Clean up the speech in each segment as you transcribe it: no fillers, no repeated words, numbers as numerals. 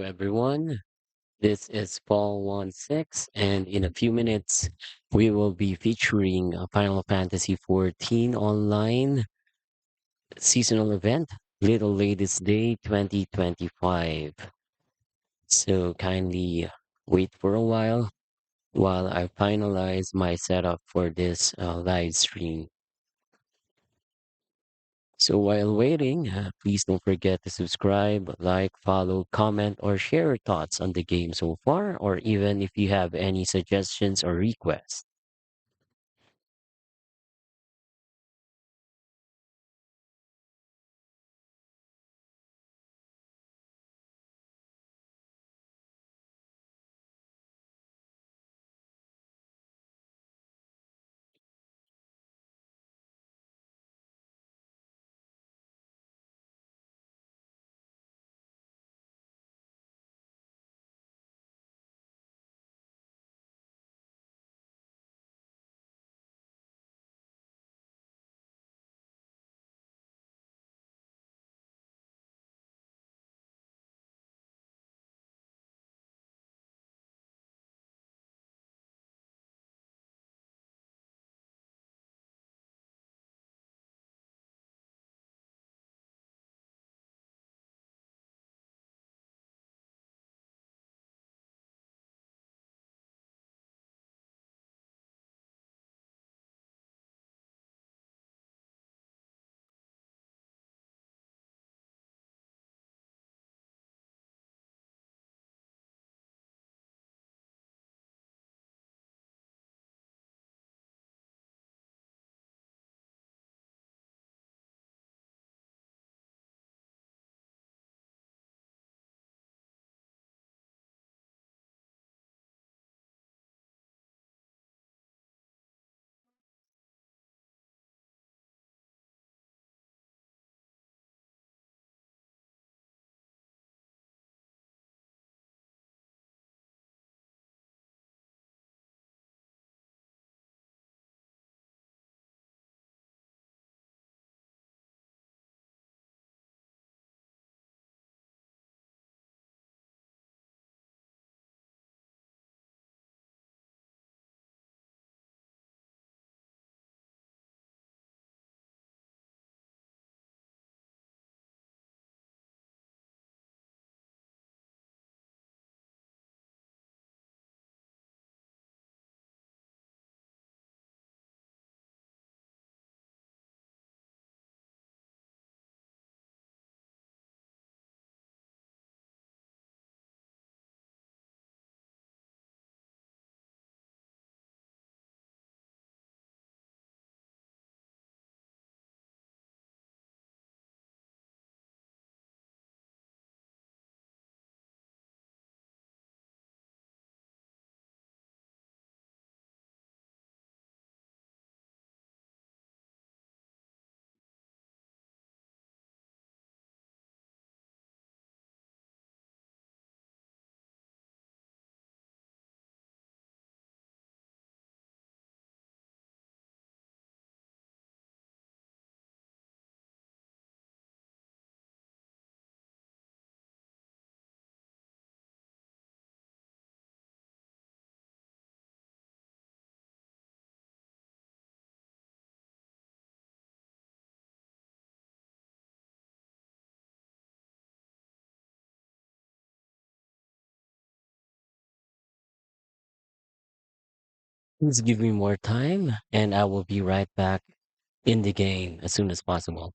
everyone. This is Paul 16, and in a few minutes, we will be featuring a Final Fantasy 14 online seasonal event, Little Ladies Day 2025. So kindly wait for a while I finalize my setup for this live stream. So while waiting, please don't forget to subscribe, like, follow, comment, or share your thoughts on the game so far, or even if you have any suggestions or requests. Please give me more time, and I will be right back in the game as soon as possible.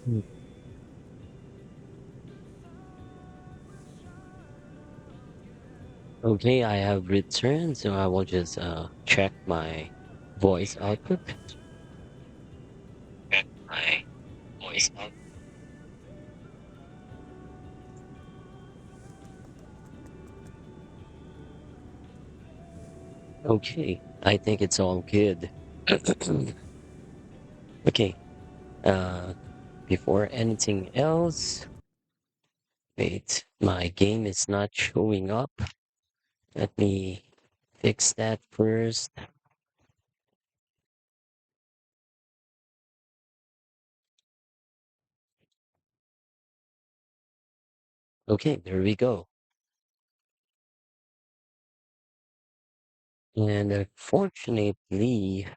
Mm. Okay, I have returned, so I will just check my voice output. Check my voice output. Okay, I think it's all good. Okay, uh, before anything else, wait, my game is not showing up. Let me fix that first. Okay, there we go. And unfortunately,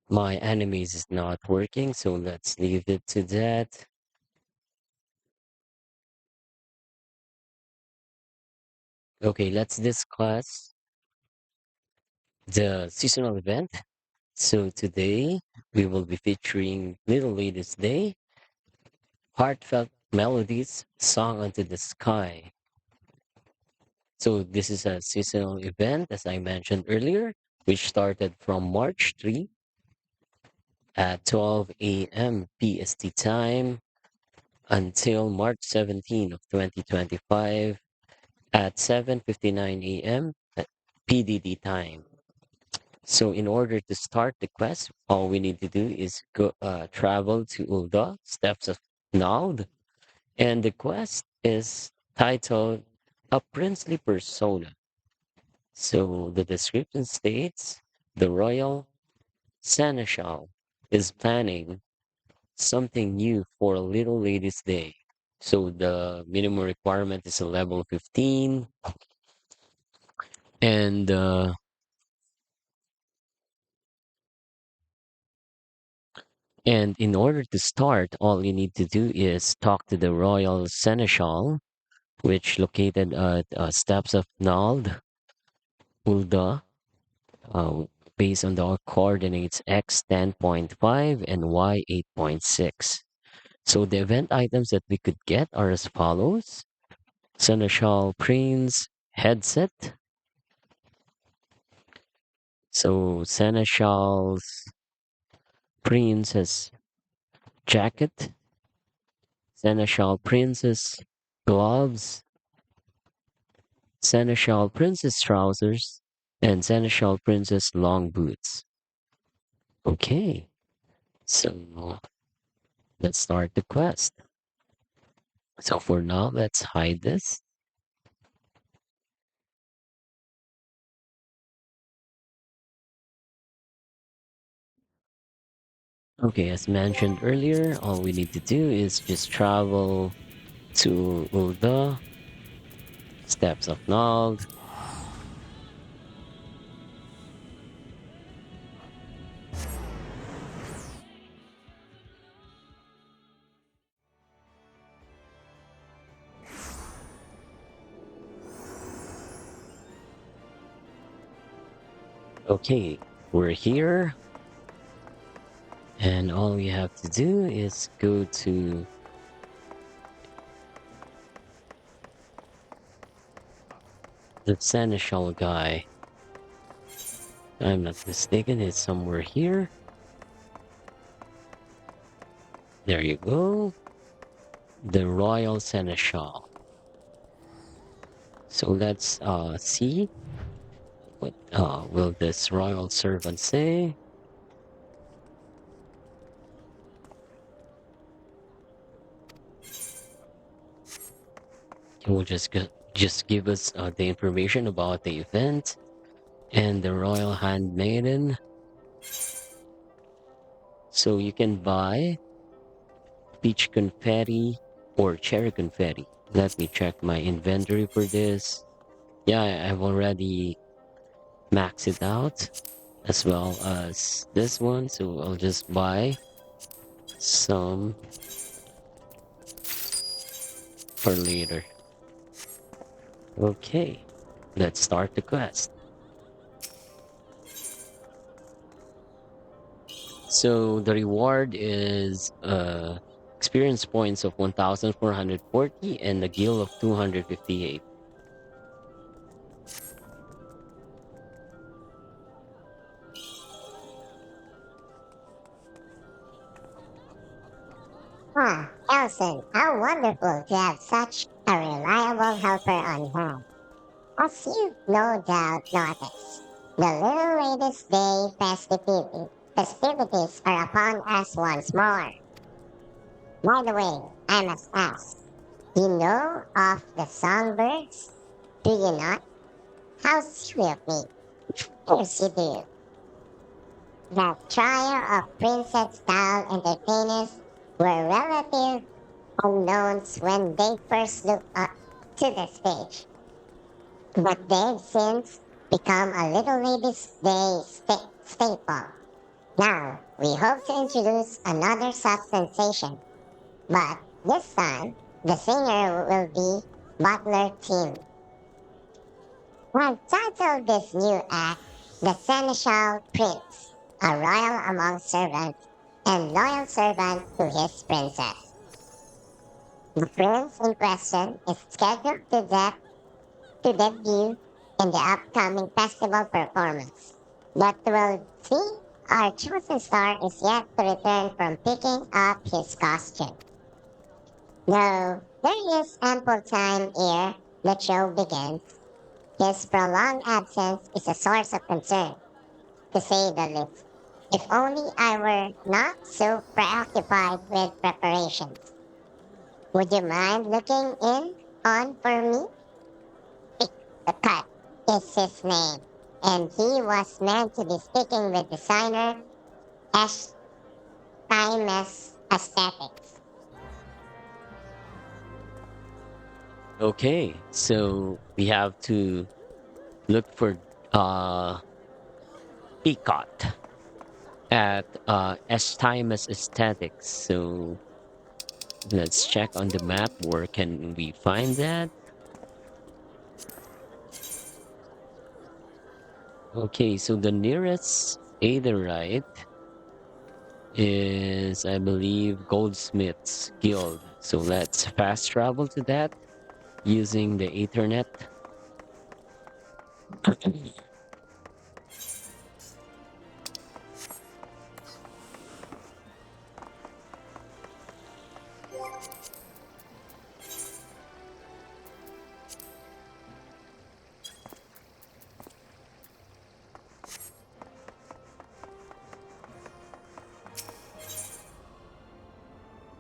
my enemies is not working, so let's leave it to that. Okay, let's discuss the seasonal event. So today we will be featuring Little Lady's Day, heartfelt melodies sung unto the sky. So this is a seasonal event, as I mentioned earlier, which started from March 3 at 12 a.m. PST time until March 17 of 2025 at 7:59 a.m. at PDD time. So in order to start the quest, all we need to do is go travel to Ulda, Steps of Nald, and the quest is titled A Princely Persona. So the description states the royal seneschal is planning something new for a little lady's day. So the minimum requirement is a level 15, and in order to start, all you need to do is talk to the royal seneschal, which located at Steps of Nald, Ulda, uh, based on the coordinates X 10.5 and Y 8.6. So the event items that we could get are as follows: Seneschal Prince headset. So Seneschal's Prince's jacket, Seneschal Prince's gloves, Seneschal Prince's trousers, and Seneschal Prince's long boots. Okay, so let's start the quest. So for now, let's hide this. Okay, as mentioned earlier, all we need to do is just travel to Ulda, Steps of Nald. Okay, we're here, and all we have to do is go to the Seneschal guy. If I'm not mistaken, it's somewhere here. There you go. The Royal Seneschal. So let's see what will this royal servant say. He will just give us the information about the event and the royal handmaiden. So you can buy peach confetti or cherry confetti. Let me check my inventory for this. Yeah, I've already maxed it out as well as this one. So I'll just buy some for later. Okay, let's start the quest. So the reward is experience points of 1,440 and a gil of 258. Ah, Elson, how wonderful to have such a reliable helper on hand. As you've no doubt noticed, the Little Ladies' Day festivities are upon us once more. By the way, I must ask, you know of the songbirds? Do you not? How silly of me. Of course you do. The trio of princess-style entertainers were relative unknowns when they first looked up to the stage, but they've since become a Little Ladies' Day staple. Now, we hope to introduce another such sensation, but this time, the singer will be Butler Tim. I've titled this new act The Seneschal Prince, a royal among servants and loyal servant to his princess. The prince in question is scheduled to debut in the upcoming festival performance. But we'll see, our chosen star is yet to return from picking up his costume. Though there is ample time ere the show begins, his prolonged absence is a source of concern, to say the least. If only I were not so preoccupied with preparations. Would you mind looking in on for me? Pick the Cut is his name, and he was meant to be speaking with designer S. Timeless Aesthetics. Okay, so we have to look for uh Peacock at Estimus Aesthetics. So let's check on the map. Where can we find that? Okay, so the nearest Aetherite is, I believe, Goldsmiths Guild. So let's fast travel to that using the Ethernet.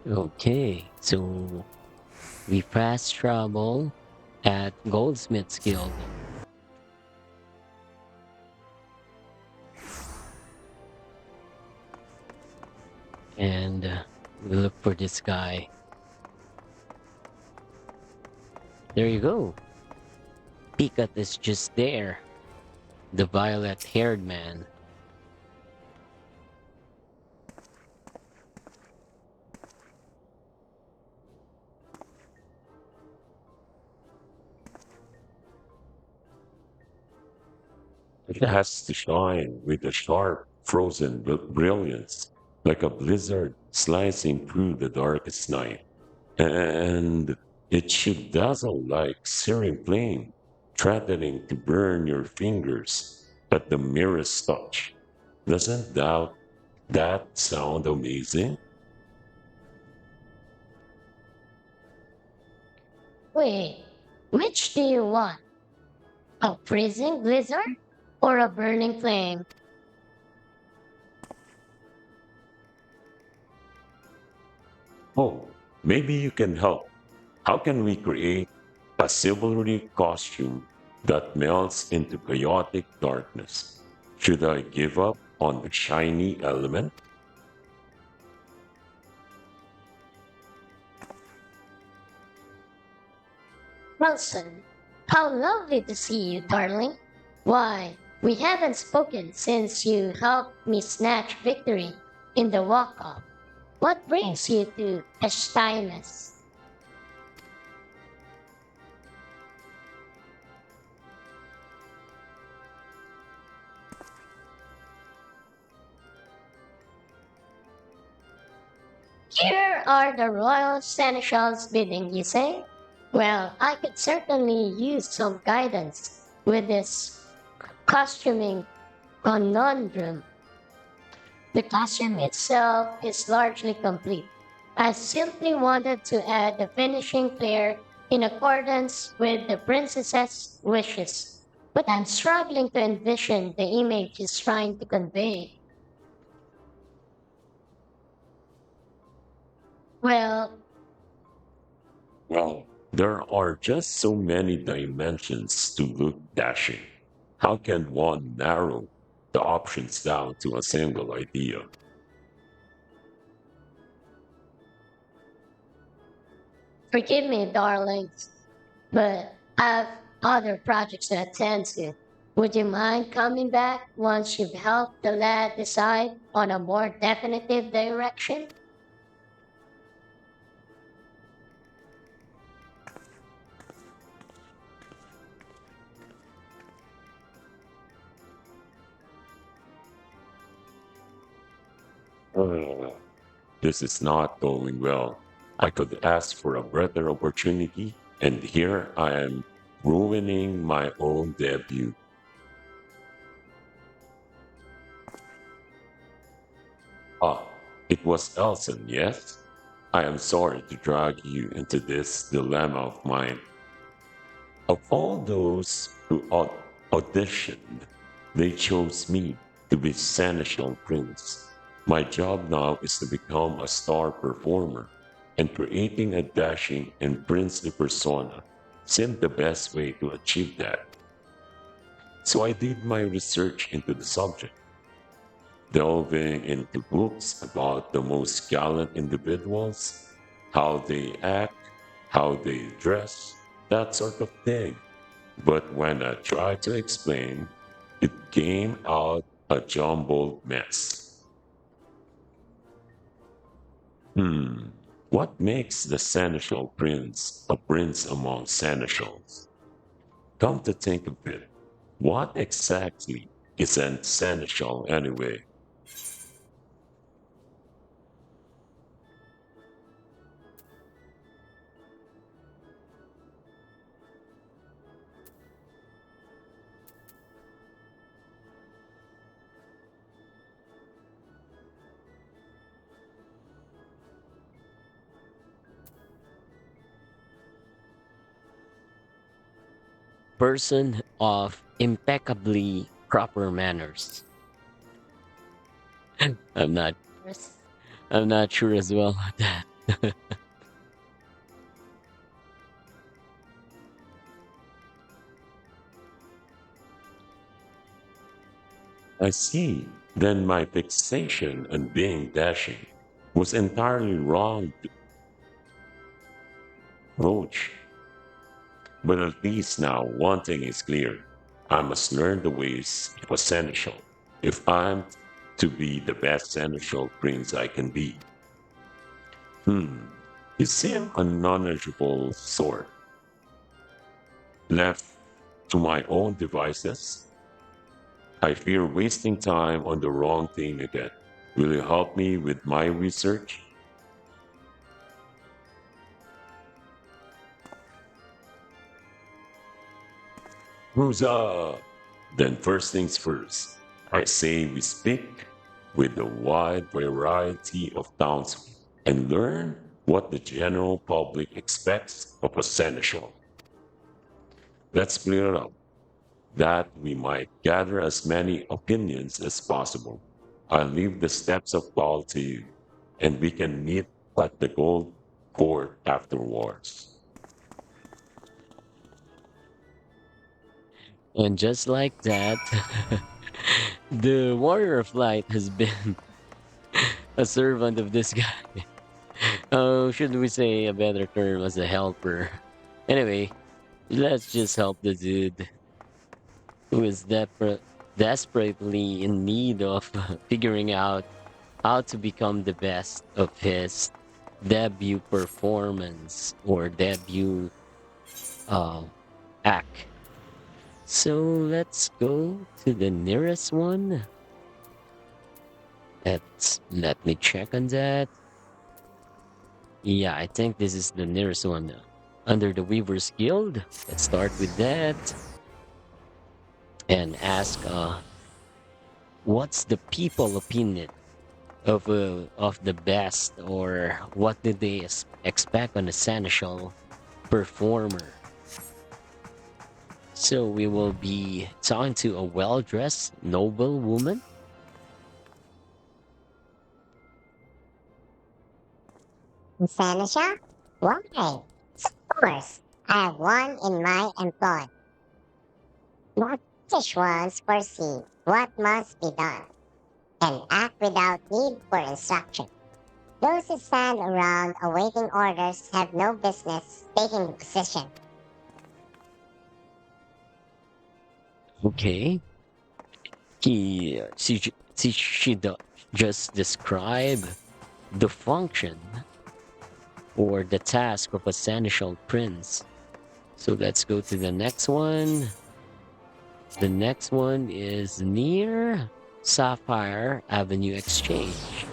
Okay, so we fast travel at Goldsmiths Guild and we look for this guy. There you go. Picat is just there, the violet haired man. It has to shine with a sharp, frozen brilliance, like a blizzard slicing through the darkest night. And it should dazzle like searing flame, threatening to burn your fingers at the merest touch. Doesn't that sound amazing? Wait, which do you want? A freezing blizzard or a burning flame? Oh, maybe you can help. How can we create a chivalry costume that melts into chaotic darkness? Should I give up on the shiny element? Wilson, how lovely to see you, darling. Why, we haven't spoken since you helped me snatch victory in the walk-up. What brings you to Estimus? Here are the royal seneschals bidding, you say? Well, I could certainly use some guidance with this costuming conundrum. The costume itself is largely complete. I simply wanted to add the finishing flair in accordance with the princess's wishes, but I'm struggling to envision the image he's trying to convey. Well, Well, there are just so many dimensions to look dashing. How can one narrow the options down to a single idea? forgive me, darlings, but I have other projects to attend to. Would you mind coming back once you've helped the lad decide on a more definitive direction? Uh, this is not going well. I could ask for a better opportunity, and here I am ruining my own debut. Ah, it was Elson, yes? I am sorry to drag you into this dilemma of mine. Of all those who auditioned, they chose me to be Seneschal Prince. My job now is to become a star performer, and creating a dashing and princely persona seemed the best way to achieve that. So I did my research into the subject, delving into books about the most gallant individuals, how they act, how they dress, that sort of thing. But when I tried to explain, it came out a jumbled mess. Hmm, what makes the seneschal prince a prince among seneschals? Come to think of it, what exactly is a seneschal anyway? Person of impeccably proper manners. I'm not I'm not sure as well about that. I see. Then my fixation on being dashing was entirely wrong approach. But at least now one thing is clear. I must learn the ways of a seneschal if I'm to be the best seneschal prince I can be. Hmm. You seem a knowledgeable sort. Left to my own devices, I fear wasting time on the wrong thing again. Will you help me with my research? Huzzah! Then first things first, I say we speak with a wide variety of townsmen and learn what the general public expects of a seneschal. Let's clear it up that we might gather as many opinions as possible. I'll leave the steps of Paul to you, and we can meet at the Gold Court afterwards. And just like that, the warrior of light has been a servant of this guy. Oh, should we say a better term as a helper? Anyway, let's just help the dude who is desperately in need of figuring out how to become the best of his debut performance or debut uh, act. So let's go to the nearest one. Let me check on that. Yeah, I think this is the nearest one. Under the Weavers Guild. Let's start with that and ask what's the people opinion of the best, or what did they expect on a seneschal performer. So we will be talking to a well-dressed noble woman. Seneca? Why? Of course, I have one in my employ. What British ones foresee what must be done and act without need for instruction. Those who stand around awaiting orders have no business taking the position. Okay, just describe the function or the task of a seneschal prince. So let's go to the next one. The next one is near Sapphire Avenue Exchange.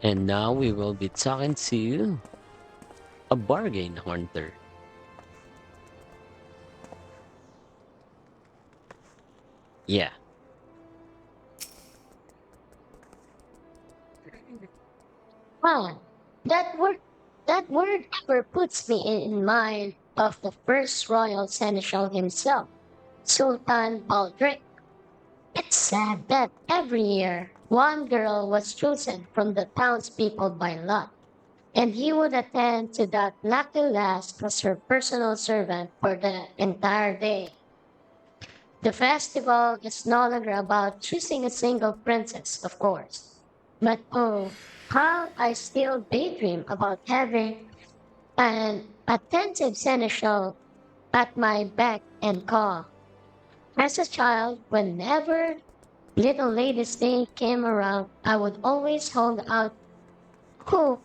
And now we will be talking to a bargain hunter. Yeah. Wow, that word, that word ever puts me in mind of the first royal seneschal himself, Sultan Baldric. It's sad that every year one girl was chosen from the townspeople by lot, and he would attend to that lucky lass as her personal servant for the entire day. The festival is no longer about choosing a single princess, of course. But oh, how I still daydream about having an attentive seneschal at my beck and call. As a child, whenever Little Lady's Day came around, I would always hold out hope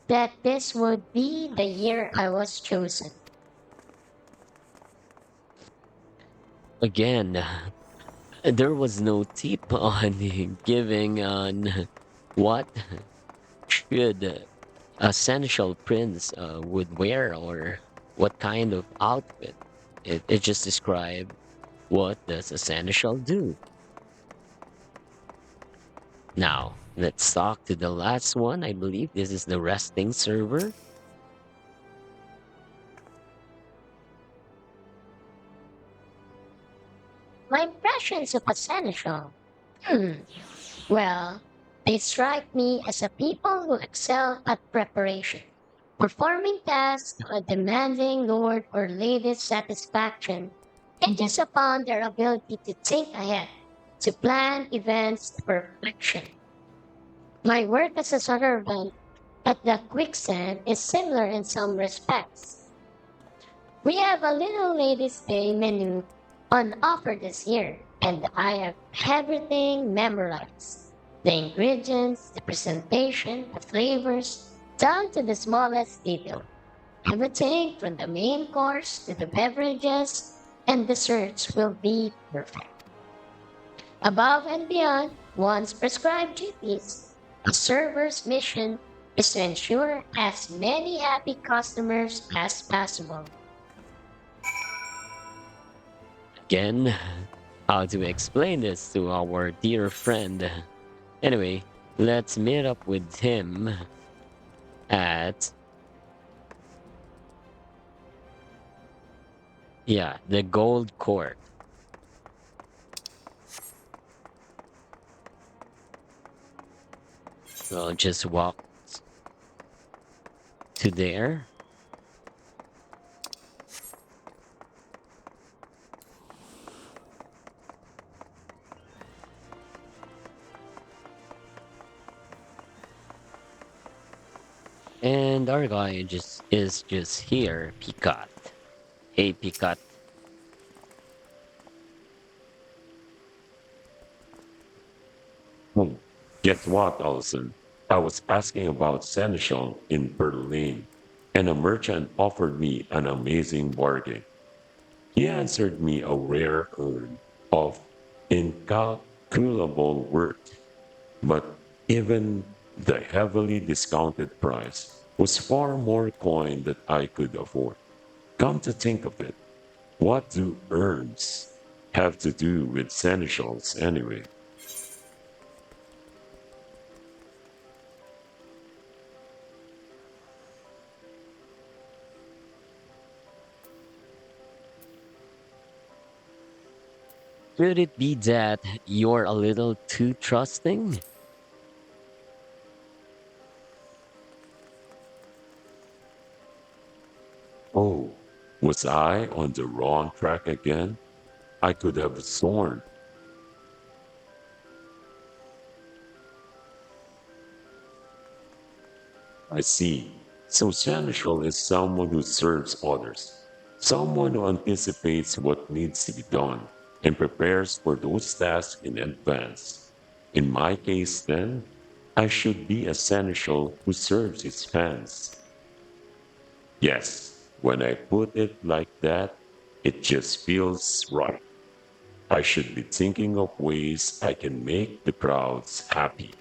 that this would be the year I was chosen. Again, there was no tip on giving on what should a seneschal prince would wear, or what kind of outfit. It just described what does a seneschal do. Now, let's talk to the last one. I believe this is the resting server. My impressions of a seneschal. Hmm. Well, they strike me as a people who excel at preparation, performing tasks or demanding lord or lady's satisfaction hinges upon their ability to think ahead, to plan events to perfection. My work as a servant at the quicksand is similar in some respects. We have a little ladies' day menu on offer this year, and I have everything memorized. The ingredients, the presentation, the flavors, down to the smallest detail. Everything from the main course to the beverages and desserts will be perfect. Above and beyond one's prescribed duties, a server's mission is to ensure as many happy customers as possible. Again, how to explain this to our dear friend? Anyway, let's meet up with him at, yeah, the Gold Court. We'll just walk to there. And our guy just is just here, Picot. Hey, Picot. Hmm. Guess what, Allison? I was asking about Seneschal in Berlin, and a merchant offered me an amazing bargain. He answered me a rare herd of Inca. calculable worth, but even the heavily discounted price was far more coin than I could afford. Come to think of it, what do herbs have to do with essentials anyway? Could it be that you're a little too trusting? Oh, was I on the wrong track again? I could have sworn. I see. So Seneschal is someone who serves others, someone who anticipates what needs to be done and prepares for those tasks in advance. In my case, then, I should be a Seneschal who serves his fans. Yes, when I put it like that, it just feels right. I should be thinking of ways I can make the crowds happy.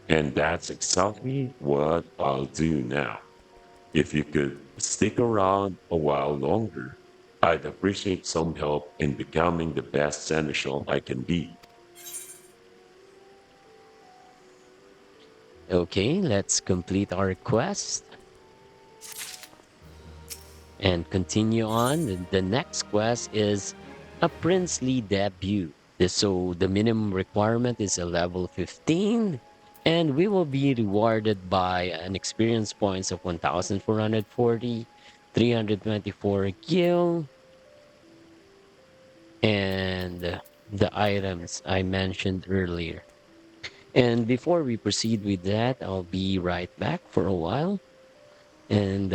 And that's exactly what I'll do now. If you could stick around a while longer, I'd appreciate some help in becoming the best seneschal I can be. Okay, let's complete our quest and continue on. The next quest is a princely debut. So the minimum requirement is a level 15, and we will be rewarded by an experience points of 1,440, 324 gil, and the items I mentioned earlier. And before we proceed with that, I'll be right back for a while, and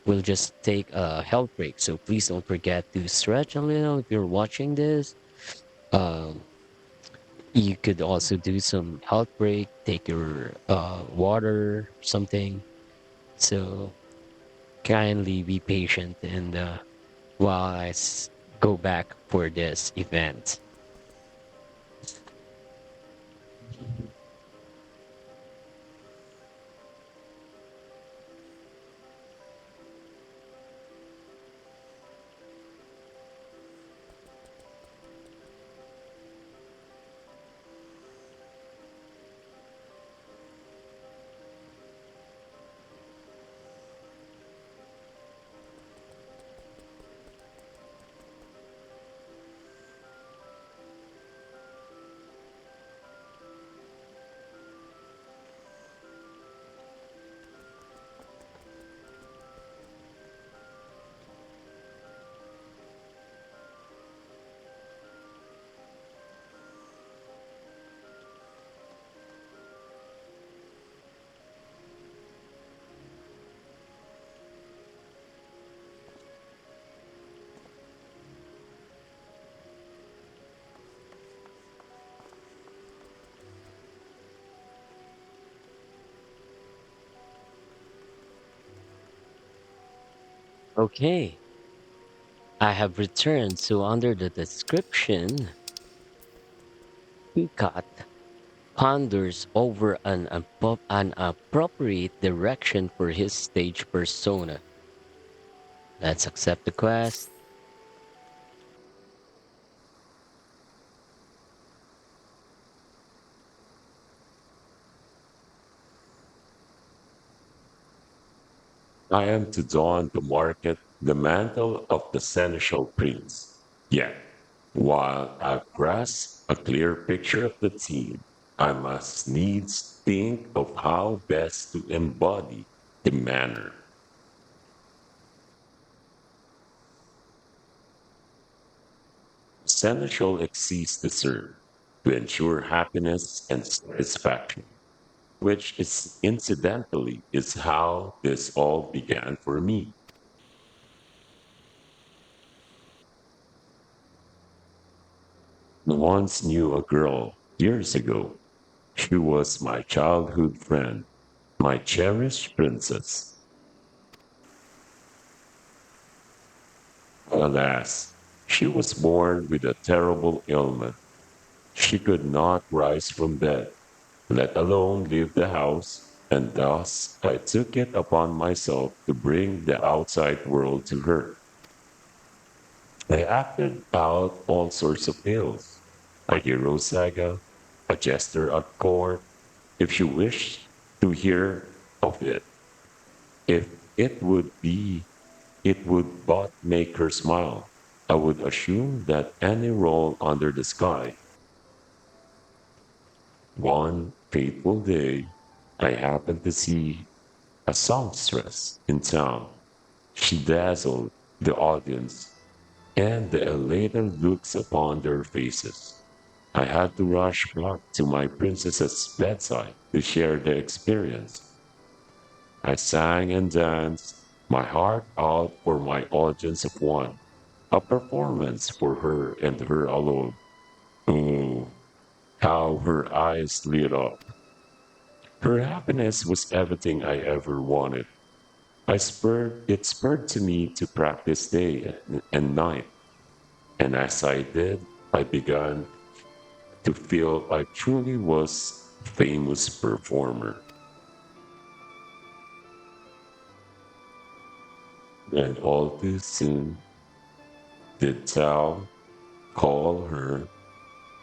we'll just take a health break. So please don't forget to stretch a little if you're watching this. Um, you could also do some health break, take your water, something. So kindly be patient and while go back for this event. Okay, I have returned. So under the description, Peacock ponders over an appropriate direction for his stage persona. Let's accept the quest. I am to don the market the mantle of the seneschal prince. Yet, while I grasp a clear picture of the team, I must needs think of how best to embody the manner. Seneschal exceeds the serve to ensure happiness and satisfaction, which is incidentally is how this all began for me. I once knew a girl years ago. She was my childhood friend, my cherished princess. Alas, she was born with a terrible ailment, She could not rise from bed, let alone leave the house, and thus I took it upon myself to bring the outside world to her. I acted out all sorts of tales, a hero saga, a jester at court, if she wished to hear of it. If it would be, it would but make her smile. I would assume that any role under the sky. One fateful day, I happened to see a songstress in town. She dazzled the audience and the elated looks upon their faces. I had to rush back to my princess's bedside to share the experience. I sang and danced, my heart out for my audience of one, a performance for her and her alone. Oh, how her eyes lit up. Her happiness was everything I ever wanted. It spurred to me to practice day and night. And as I did, I began to feel I truly was a famous performer. And all too soon did Tao call her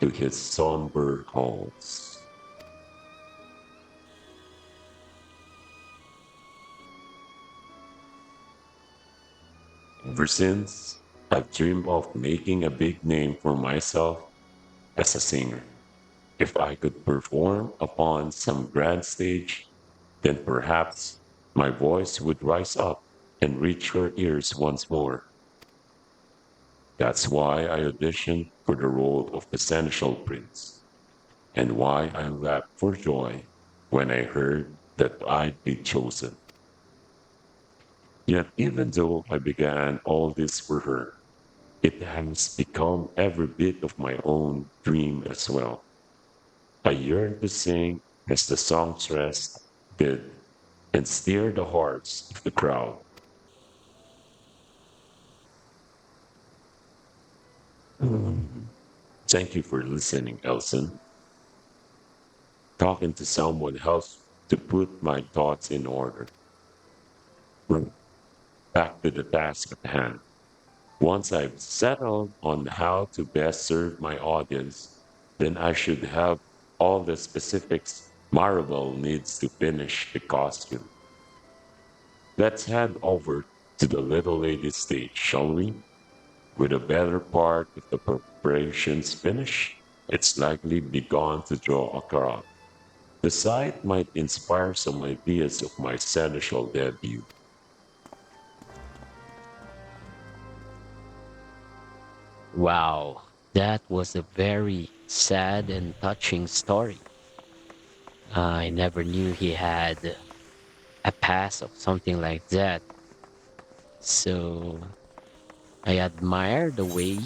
to his somber halls. Ever since, I've dreamed of making a big name for myself as a singer. If I could perform upon some grand stage, then perhaps my voice would rise up and reach your ears once more. That's why I auditioned for the role of Essential Prince, and why I laughed for joy when I heard that I'd be chosen. Yet, even though I began all this for her, it has become every bit of my own dream as well. I yearn to sing as the songstress did and steer the hearts of the crowd. Mm. Thank you for listening, Elson. Talking to someone helps to put my thoughts in order. Right. Back to the task at hand. Once I've settled on how to best serve my audience, then I should have all the specifics Marvel needs to finish the costume. Let's head over to the little lady stage, shall we? With the better part of the preparations finished, it's likely begun to draw a crowd. The sight might inspire some ideas of my seneschal debut. Wow, that was a very sad and touching story. I never knew he had a past of something like that. So I admire the way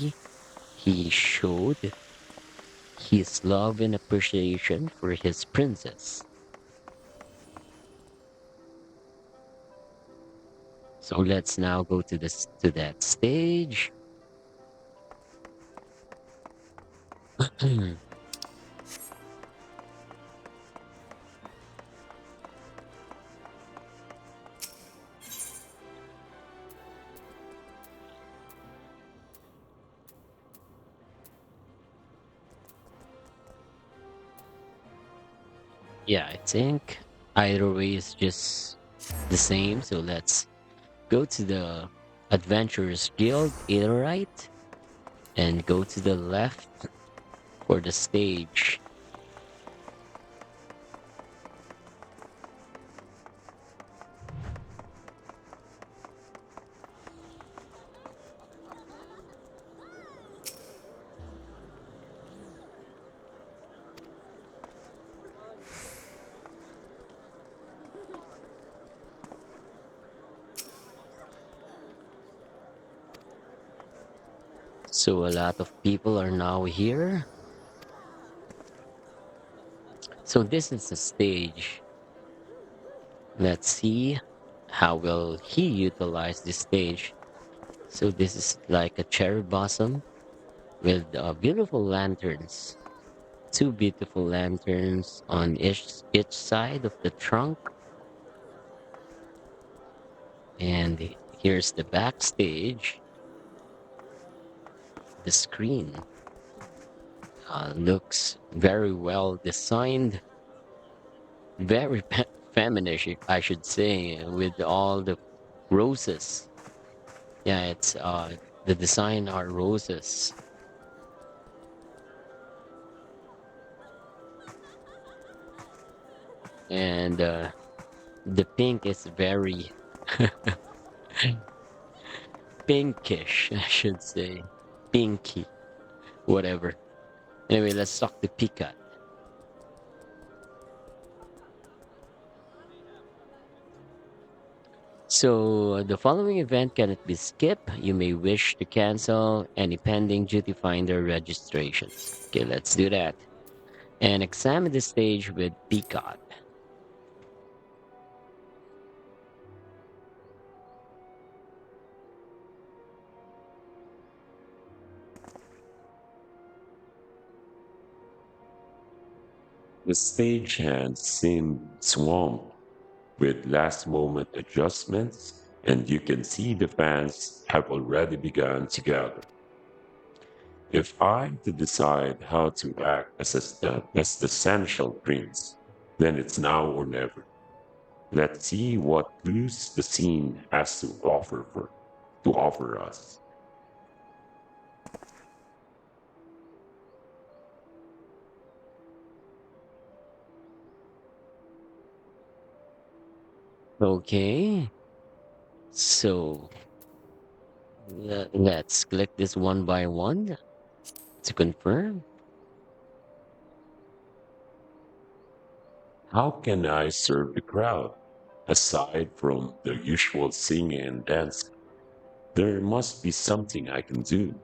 he showed his love and appreciation for his princess. So let's now go to that stage. Yeah, I think either way is just the same. So let's go to the Adventurers Guild, either right, and go to the left for the stage. So a lot of people are now here. So this is the stage. Let's see how will he utilize this stage. So this is like a cherry blossom with beautiful lanterns. Two beautiful lanterns on each side of the trunk. And here's the backstage. The screen looks very well designed, very feminine, I should say, with all the roses. Yeah, it's the design are roses, and the pink is very pinkish, I should say, pinky, whatever. Anyway, let's talk the peacock. So the following event cannot be skipped. You may wish to cancel any pending duty finder registrations. Okay, let's do that. And examine the stage with Peacock. The stagehand seemed swamped with last moment adjustments, and you can see the fans have already begun to gather. If I'm to decide how to act as the essential prince, then it's now or never. Let's see what clues the scene has to offer us. Okay, so let's click this one by one to confirm. How can I serve the crowd? Aside from the usual singing and dancing, there must be something I can do.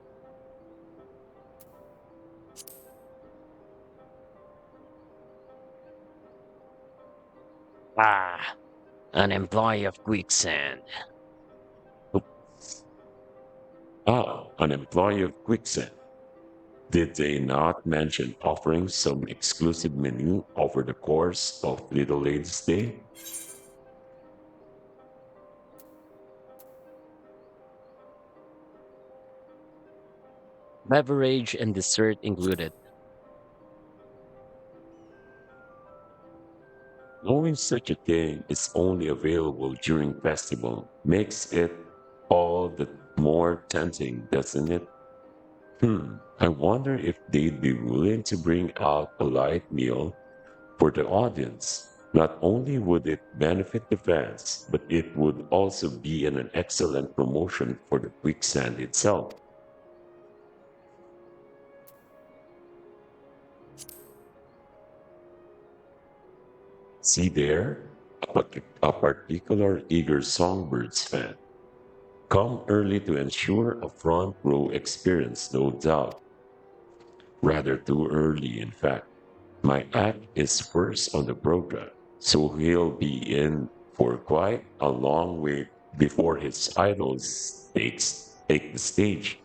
Ah, an employee of Quicksand. An employee of Quicksand. Did they not mention offering some exclusive menu over the course of Little Lady's Day? Beverage and dessert included. Knowing such a thing is only available during festival makes it all the more tempting, doesn't it? I wonder if they'd be willing to bring out a light meal for the audience. Not only would it benefit the fans, but it would also be an excellent promotion for the quicksand itself. See there? A particular eager Songbirds fan. Come early to ensure a front row experience, no doubt. Rather too early, in fact. My act is first on the program, so he'll be in for quite a long wait before his idols take the stage.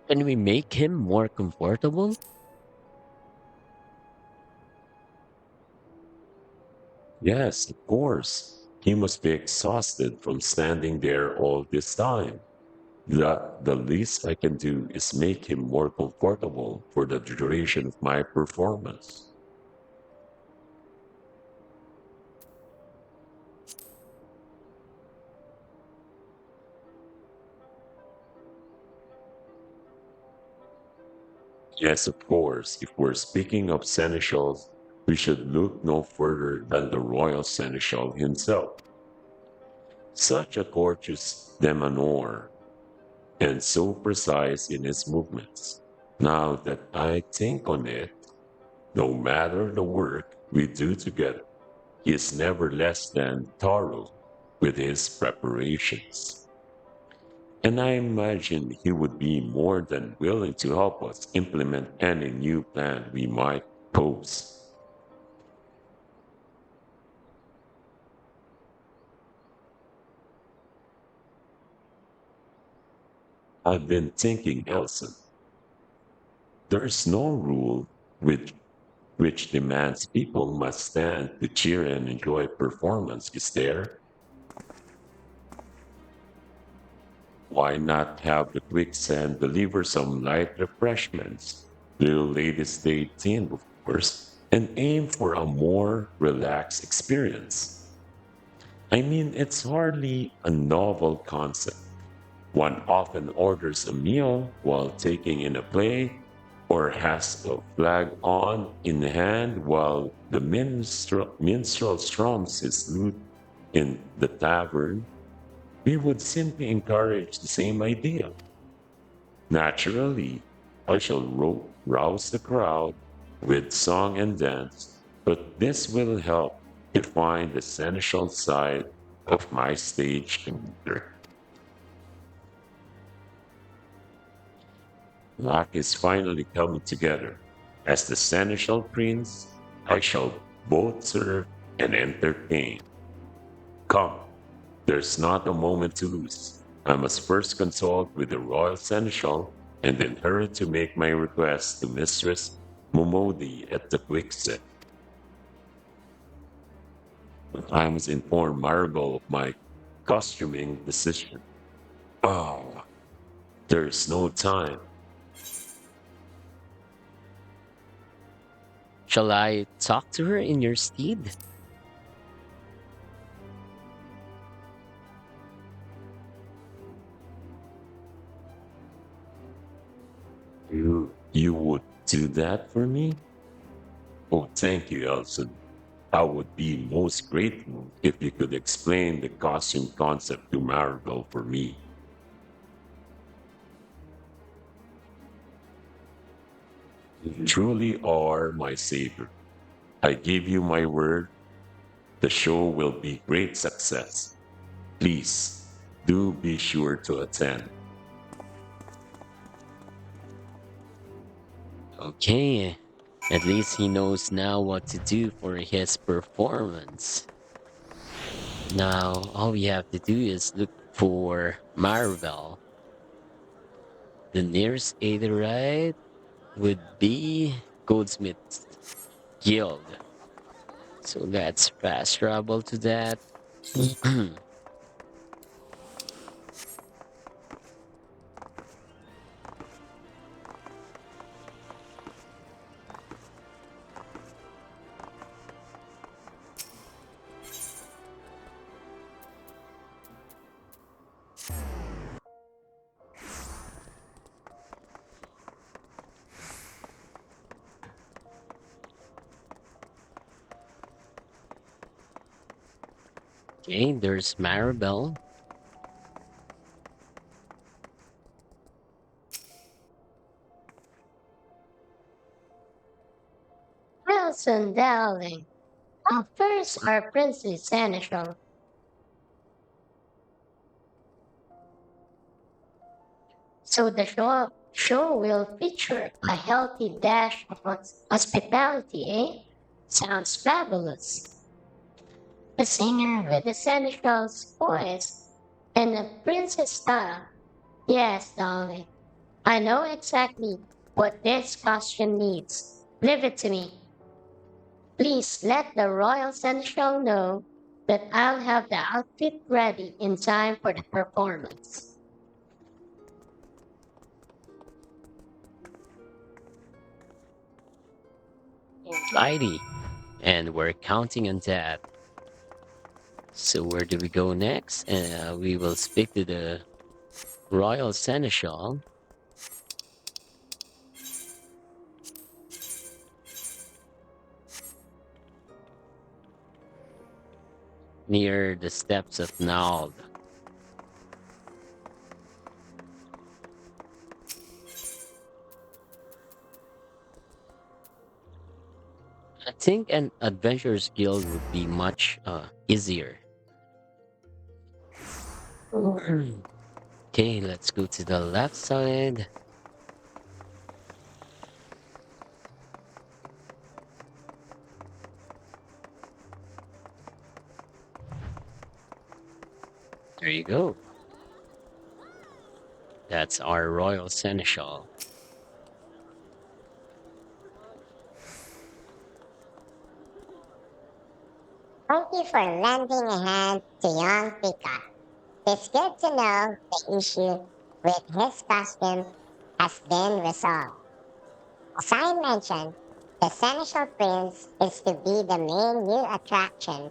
Can we make him more comfortable? Yes, of course. He must be exhausted from standing there all this time. The least I can do is make him more comfortable for the duration of my performance. Yes, of course, if we're speaking of seneschals, we should look no further than the royal seneschal himself. Such a gorgeous demeanor, and so precise in his movements. Now that I think on it, no matter the work we do together, he is never less than thorough with his preparations. And I imagine he would be more than willing to help us implement any new plan we might pose. I've been thinking, Elson, there's no rule with which demands people must stand to cheer and enjoy performance, is there? Why not have the quicksand deliver some light refreshments? Little ladies stay tuned, of course, and aim for a more relaxed experience. I mean, it's hardly a novel concept. One often orders a meal while taking in a play, or has a flag on in hand while the minstrel strums his lute in the tavern. We would simply encourage the same idea. Naturally, I shall rouse the crowd with song and dance, but this will help define the sensual side of my stage character. Luck is finally coming together. As the seneschal prince, I shall both serve and entertain. Come, there's not a moment to lose. I must first consult with the royal seneschal and then hurry to make my request to Mistress Momodi at the quickset. I must inform Margot of my costuming decision. Oh, there's no time. Shall I talk to her in your stead? You would do that for me? Oh, thank you, Elson. I would be most grateful if you could explain the costume concept to Maribel for me. You truly are my savior. I give you my word, the show will be great success. Please do be sure to attend. Okay, at least he knows now what to do for his performance. Now, all we have to do is look for Marvel. The nearest Aetherite would be Goldsmith's Guild. So let's fast travel to that. Okay, there's Maribel. Wilson, darling. First, our princely seneschal. So the show will feature a healthy dash of hospitality, eh? Sounds fabulous. A singer with a seneschal's voice and a princess style. Yes, darling. I know exactly what this costume needs. Leave it to me. Please let the royal seneschal know that I'll have the outfit ready in time for the performance. Righty. And we're counting on that. So where do we go next? We will speak to the Royal Seneschal near the steps of Naald. I think an adventurers guild would be much easier. Okay, let's go to the left side. There you go. That's our royal seneschal. Thank you for lending a hand to young Peacock. It's good to know the issue with his costume has been resolved. As I mentioned, the Seneschal Prince is to be the main new attraction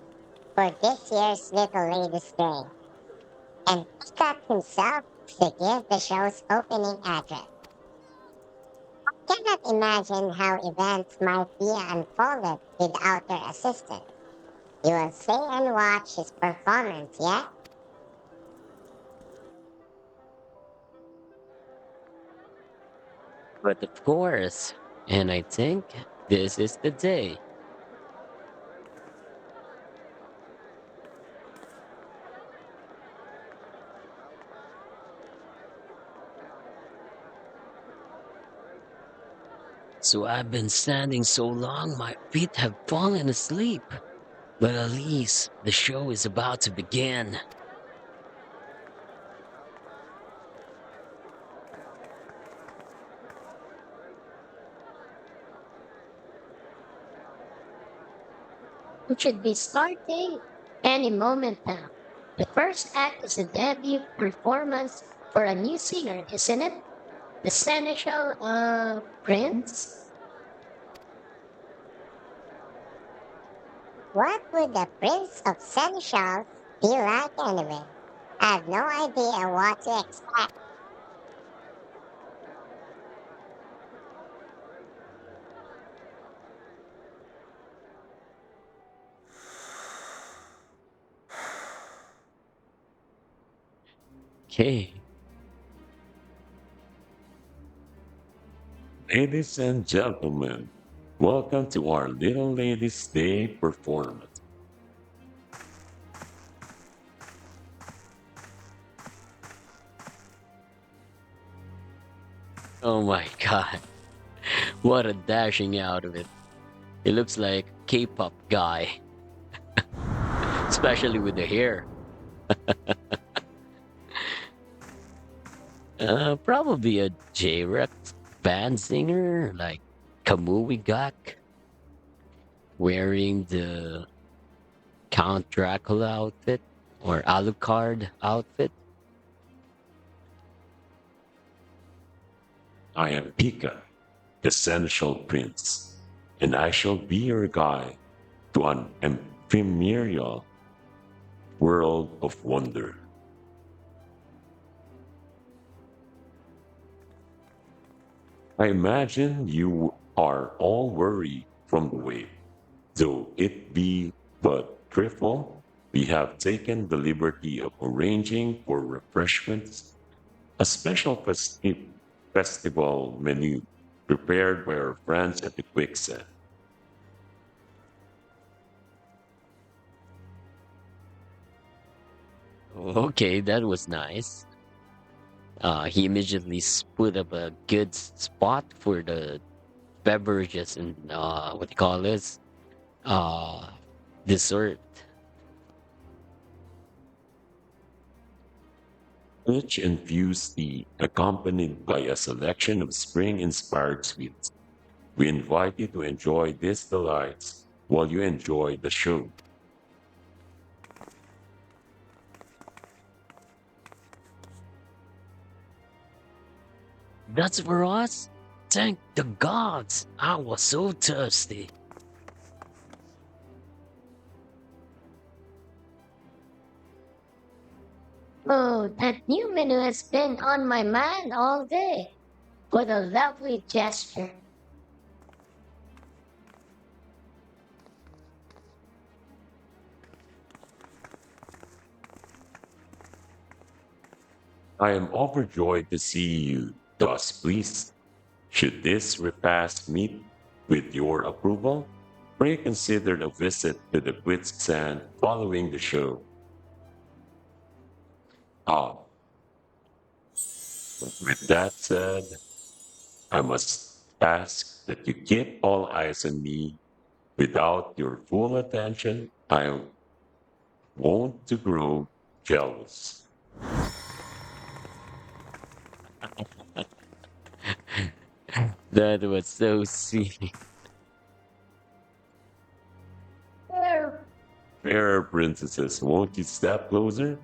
for this year's Little Ladies Day, and Peacock himself is to give the show's opening address. I cannot imagine how events might be unfolded without their assistance. You will stay and watch his performance, yeah? But of course, and I think this is the day. So I've been standing so long, my feet have fallen asleep. But at least the show is about to begin. It should be starting any moment now. The first act is a debut performance for a new singer, isn't it? The seneschal, prince? What would the Prince of Seneschal be like anyway? I have no idea what to expect. Okay, Ladies and gentlemen, welcome to our Little Ladies Day performance. oh my god, what a dashing out of it. It looks like K-pop guy, especially with the hair. Probably a J-Rock band singer like Kamui Gak wearing the Count Dracula outfit or Alucard outfit. I am Pika, the Essential Prince, and I shall be your guide to an ephemeral world of wonder. I imagine you are all worried from the wait. Though it be but trifle, we have taken the liberty of arranging for refreshments, a special festival menu prepared by our friends at the Quicksand. Okay, that was nice. He immediately put up a good spot for the beverages and what do you call this? Uh, dessert. Each infused tea accompanied by a selection of spring-inspired sweets. We invite you to enjoy these delights while you enjoy the show. That's for us? Thank the gods! I was so thirsty. Oh, that new menu has been on my mind all day. What a lovely gesture. I am overjoyed to see you thus pleased. Should this repast meet with your approval, pray consider a visit to the quicksand following the show. Ah, with that said, I must ask that you keep all eyes on me. Without your full attention, I won't to grow. jealous. That was so sweet. There. Fair princesses, won't you step closer?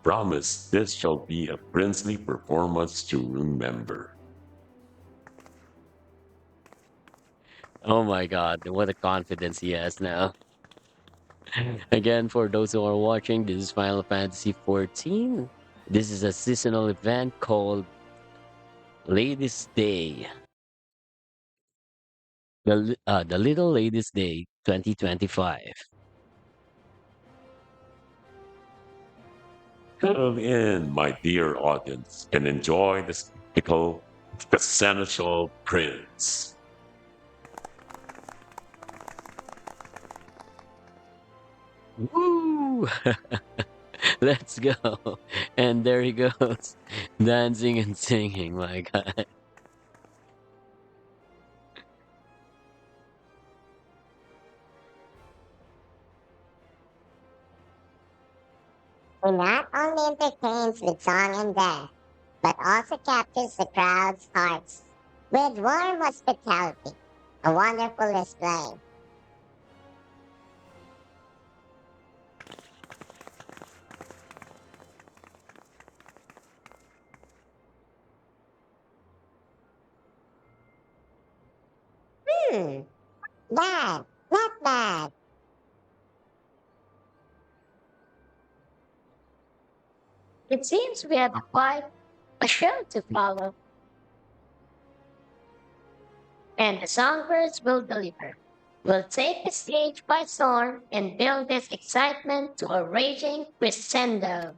Promise this shall be a princely performance to remember. Oh my God, what a confidence he has now. Again, for those who are watching, this is Final Fantasy 14. This is a seasonal event called Ladies' Day. The Little Ladies' Day 2025. Settle in, my dear audience, and enjoy the spectacle of the seneschal prince. Woo! Let's go. And there he goes, dancing and singing. My God. He not only entertains with song and dance, but also captures the crowd's hearts with warm hospitality. A wonderful display. Hmm, bad, not bad. It seems we have quite a show to follow, and the songbirds will deliver. We'll take the stage by storm and build this excitement to a raging crescendo.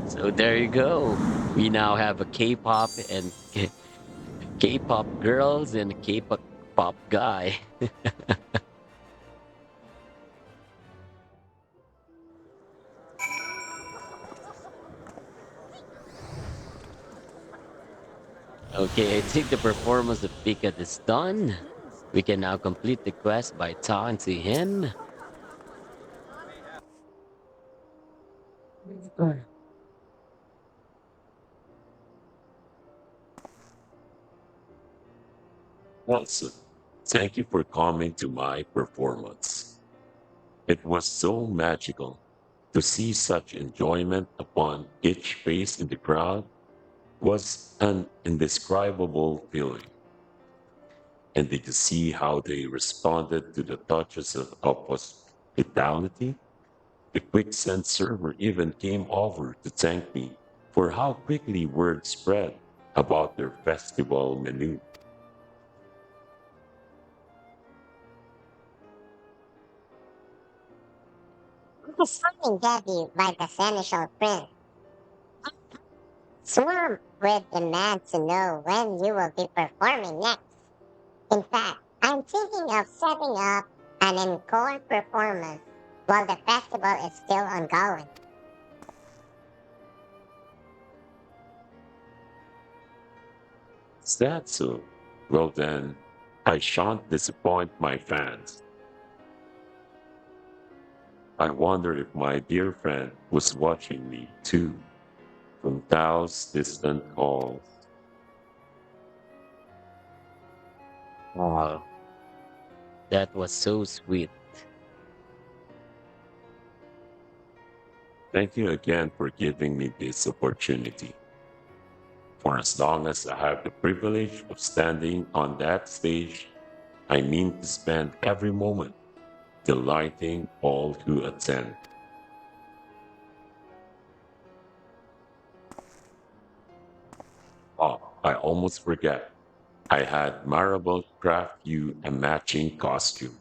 So there you go. We now have a K-pop and K-pop girls and a K-pop pop guy. Okay, I think the performance of Pika is done. We can now complete the quest by talking to him. Watson, thank you for coming to my performance. It was so magical to see such enjoyment upon each face in the crowd was an indescribable feeling. And did you see how they responded to the touches of hospitality? The quicksand server even came over to thank me for how quickly word spread about their festival menu. The stunning debut by the seneschal prince swarm with demand to know when you will be performing next. In fact, I'm thinking of setting up an encore performance while the festival is still ongoing. Is that so? Well then, I shan't disappoint my fans. I wonder if my dear friend was watching me too from Tao's distant halls. Wow, that was so sweet. Thank you again for giving me this opportunity. For as long as I have the privilege of standing on that stage, I mean to spend every moment delighting all who attend. Oh, I almost forget. I had Marable craft you a matching costume.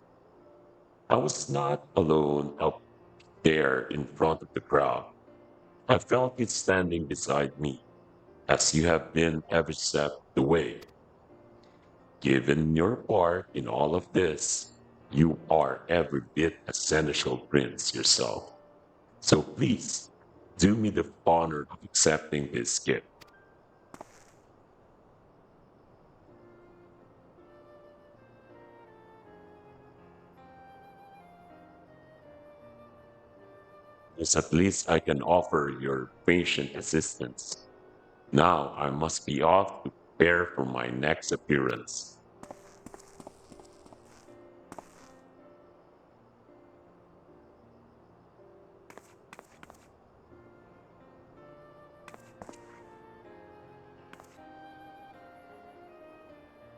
I was not alone up there in front of the crowd. I felt it standing beside me, as you have been every step of the way. Given your part in all of this, you are every bit a seneschal prince yourself. So please, do me the honor of accepting this gift. Yes, at least I can offer your patient assistance. Now I must be off to prepare for my next appearance.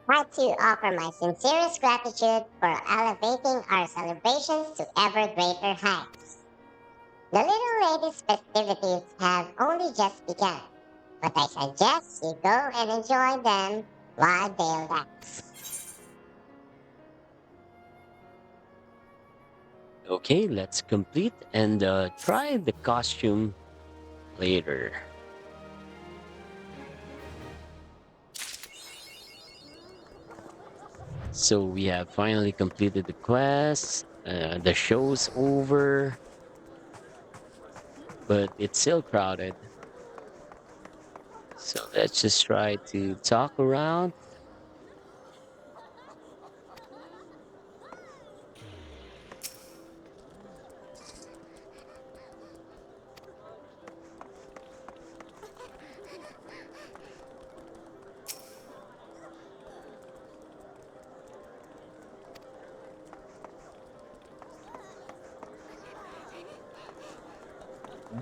I too offer my sincerest gratitude for elevating our celebrations to ever greater heights. The little lady's festivities have only just begun, but I suggest you go and enjoy them while they last. Okay, let's complete and try the costume later. So we have finally completed the quest. The show's over, but it's still crowded. So let's just try to talk around.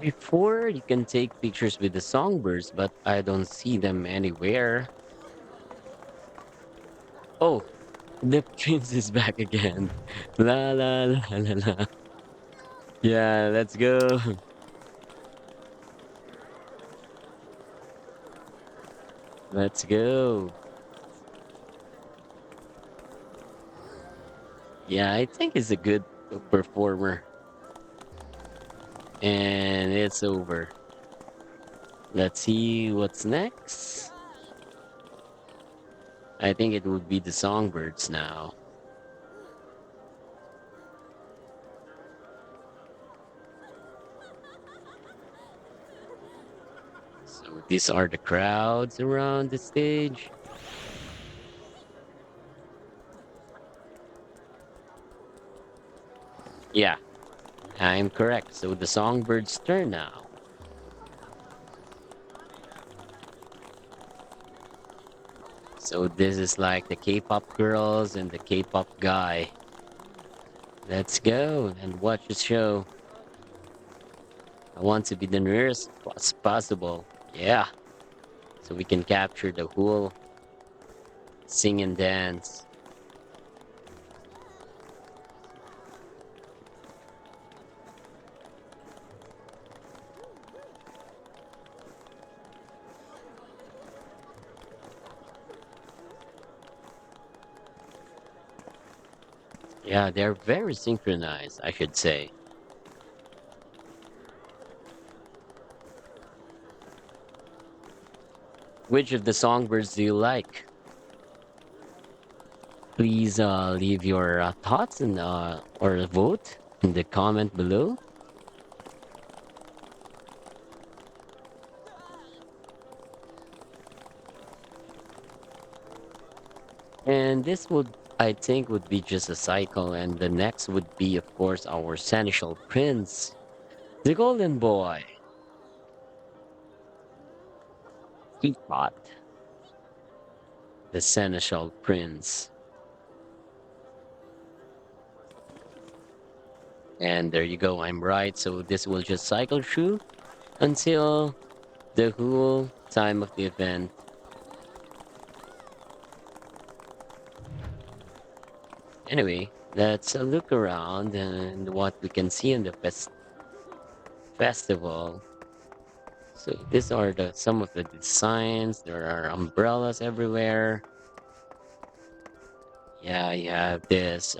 Before you can take pictures with the songbirds, but I don't see them anywhere. Oh, the prince is back again. La la la la la. Yeah, let's go. Let's go. Yeah, I think he's a good performer. And it's over. Let's see what's next. I think it would be the songbirds now. So these are the crowds around the stage. Yeah, I'm correct. So the songbirds' turn now. So this is like the K-pop girls and the K-pop guy. Let's go and watch the show. I want to be the nearest as possible. Yeah, so we can capture the whole sing and dance. Yeah, they're very synchronized, I should say. Which of the songbirds do you like? Please leave your thoughts and or vote in the comment below. And this would, I think, would be just a cycle. And the next would be, of course, our seneschal prince, the golden boy, Teapot, the seneschal prince. And there you go, I'm right. So this will just cycle through until the whole time of the event. Anyway, let's look around and what we can see in the festival. So these are the some of the designs. There are umbrellas everywhere. Yeah, you have this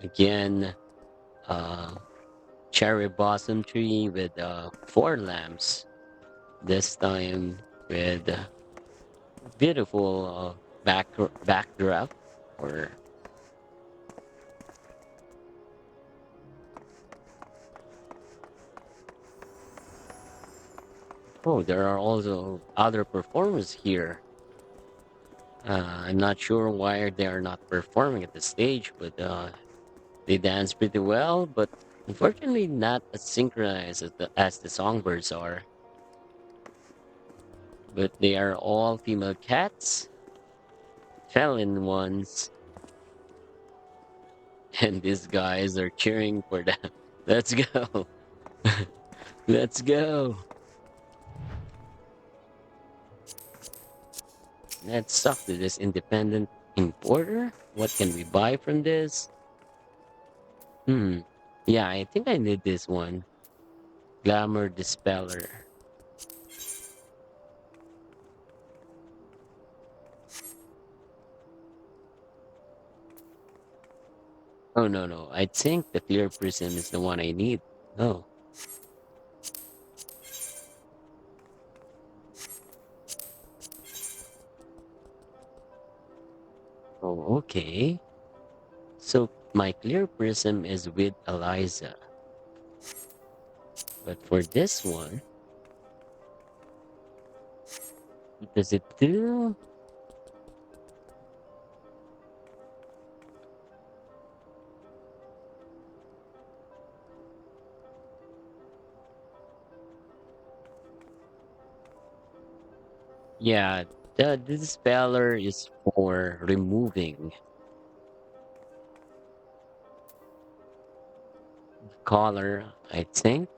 again uh cherry blossom tree with four lamps. This time with beautiful backdrop or oh, there are also other performers here. I'm not sure why they are not performing at the stage, but they dance pretty well. But Unfortunately, not as synchronized as the songbirds are, but they are all female cats, feline ones, and these guys are cheering for them. Let's go. Let's go. Let's talk to this independent importer. What can we buy from this? Hmm. Yeah, I think I need this one. Glamour Dispeller. Oh, no, no. I think the clear prism is the one I need. Oh, oh, okay. So my clear prism is with Eliza. But for this one, what does it do? Yeah, the dispeller is for removing color, I think.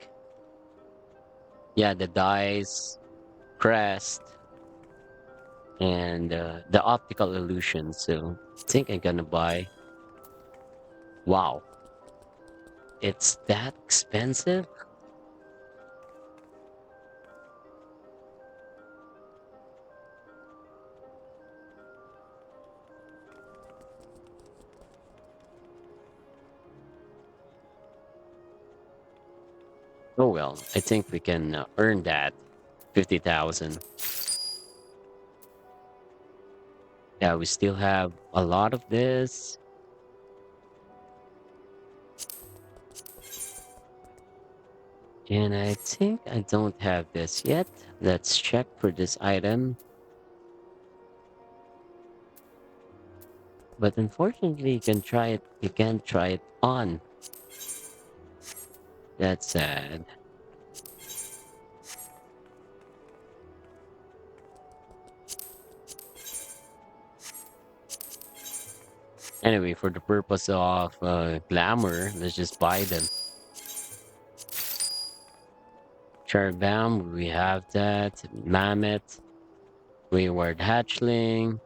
Yeah, the dice, crest, and the optical illusion. So I think I'm gonna buy. Wow, it's that expensive? Oh well, I think we can earn that 50,000. Yeah, we still have a lot of this. And I think I don't have this yet. Let's check for this item. But unfortunately, you can try it. You can't try it on. That's sad. Anyway, for the purpose of glamour, let's just buy them. Charbam, we have that. Mammoth, Wayward Hatchling,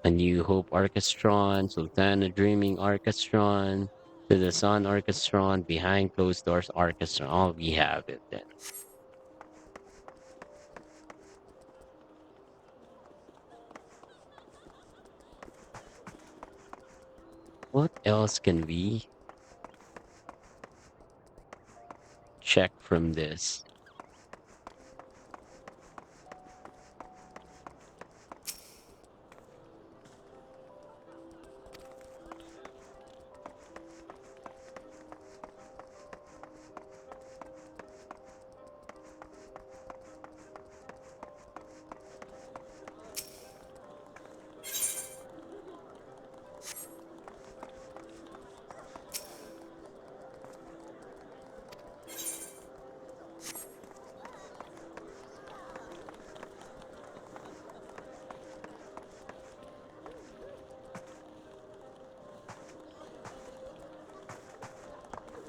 A New Hope Orchestron, Sultana Dreaming Orchestron, To the Sun Orchestron, Behind Closed Doors Orchestra. Oh, we have it then. What else can we check from this?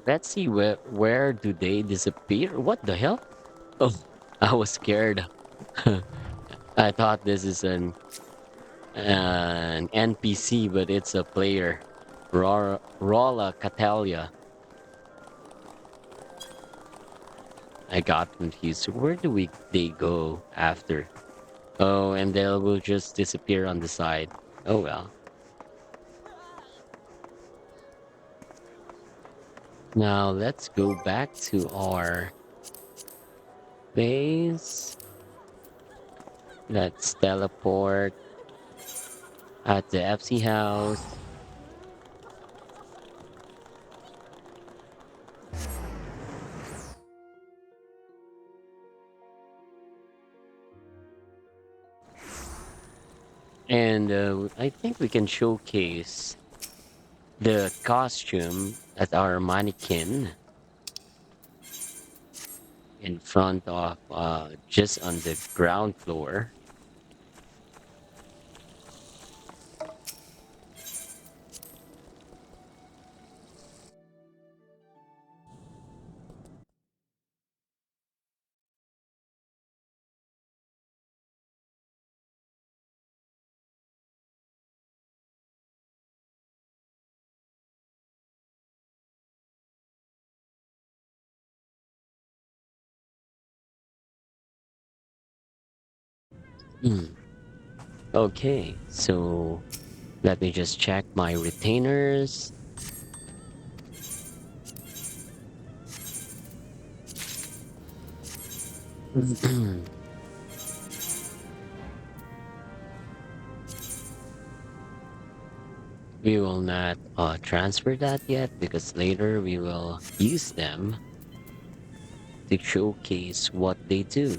Let's see where do they disappear? What the hell? Oh, I was scared. I thought this is an NPC, but it's a player. Rolla Catalia. I got confused. Where do they go after? Oh, and they will just disappear on the side. Oh well. Now let's go back to our base. Let's teleport at the FC house. And I think we can showcase the costume at our mannequin in front of just on the ground floor. Hmm. Okay, so let me just check my retainers. We will not transfer that yet because later we will use them to showcase what they do.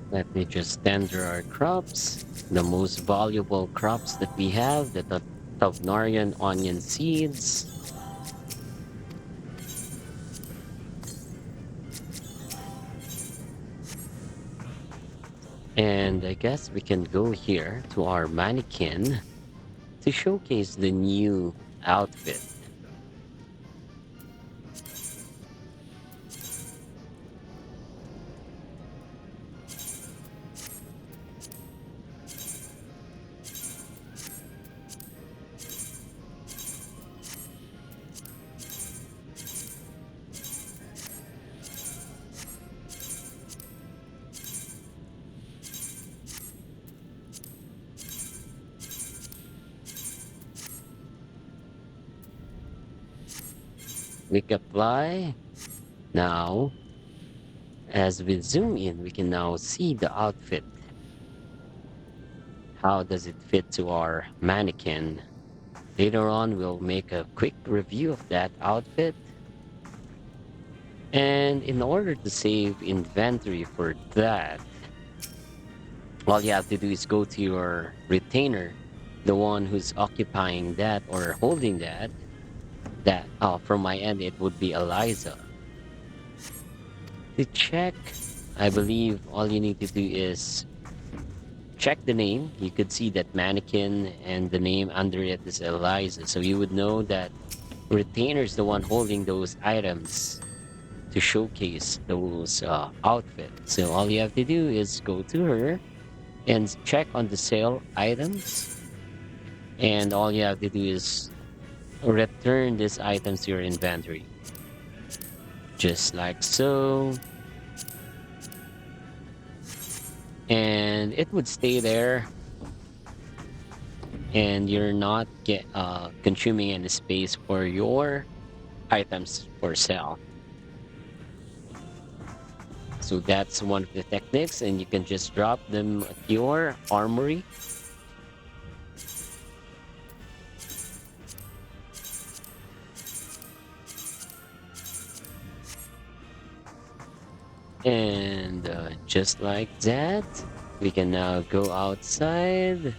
Let me just tender our crops, the most valuable crops that we have, the Tavnarian onion seeds. And I guess we can go here to our mannequin to showcase the new outfit. Click apply. Now, as we zoom in, we can now see the outfit. How does it fit to our mannequin? Later on, we'll make a quick review of that outfit. And in order to save inventory for that, all you have to do is go to your retainer, the one who's occupying that or holding that. From my end, it would be Eliza. To check, I believe all you need to do is check the name. You could see that mannequin and the name under it is Eliza. So you would know that retainer is the one holding those items to showcase those outfits. So all you have to do is go to her and check on the sale items. And all you have to do is return these items to your inventory. Just like so. And it would stay there and you're not consuming any space for your items for sale. So that's one of the techniques, and you can just drop them at your armory. And just like that, we can now go outside.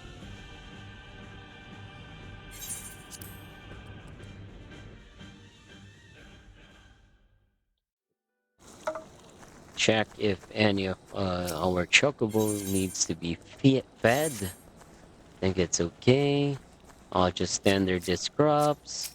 Check if any of our chocobo needs to be fed. I think it's okay. I'll just standard the scrubs.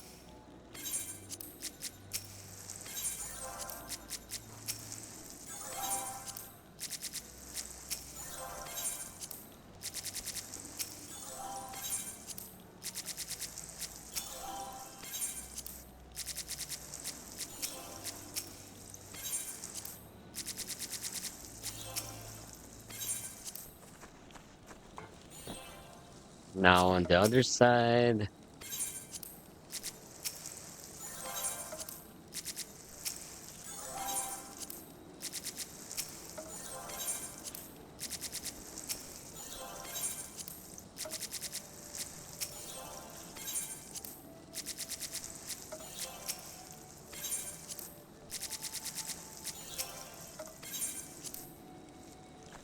Now on the other side.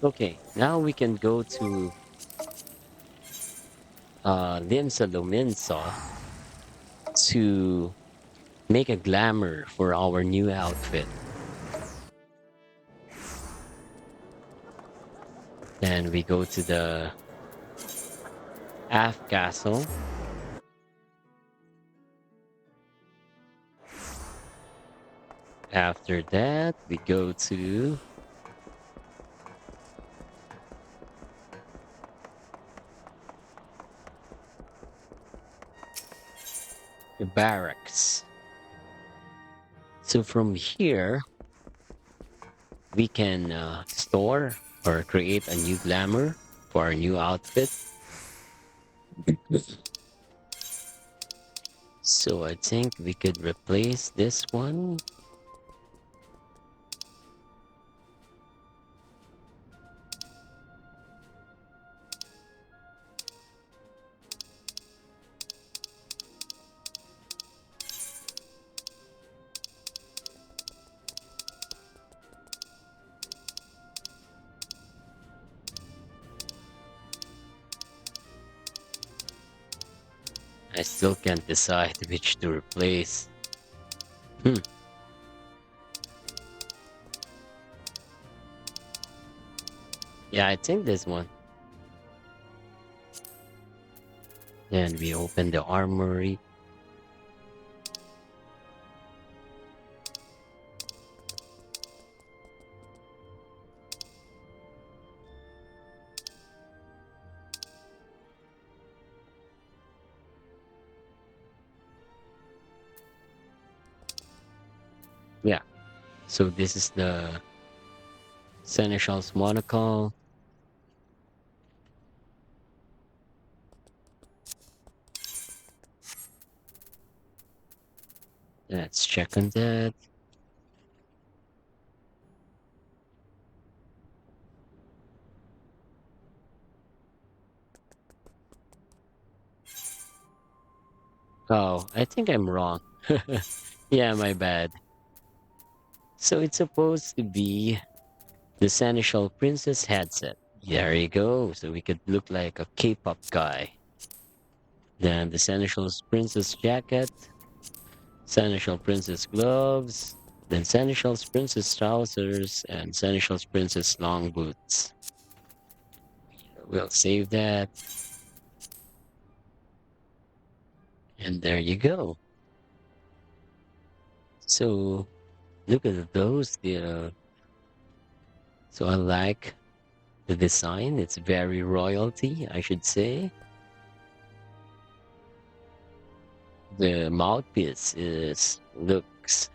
Okay, now we can go to Limsa Luminsa to make a glamour for our new outfit. Then we go to the Af Castle. After that, we go to the barracks. So from here, we can store or create a new glamour for our new outfit. So I think we could replace this one. I still can't decide which to replace. Hmm. Yeah, I think this one. Then we open the armory. Yeah. So this is the Seneschal's monocle. Let's check on that. Oh, I think I'm wrong. Yeah, my bad. So it's supposed to be the Seneschal Princess headset. There you go. So we could look like a K-pop guy. Then the Seneschal's Princess jacket, Seneschal Princess gloves, then Seneschal's Princess trousers, and Seneschal's Princess long boots. We'll save that. And there you go. So look at those. So I like the design. It's very royalty, I should say. The mouthpiece is looks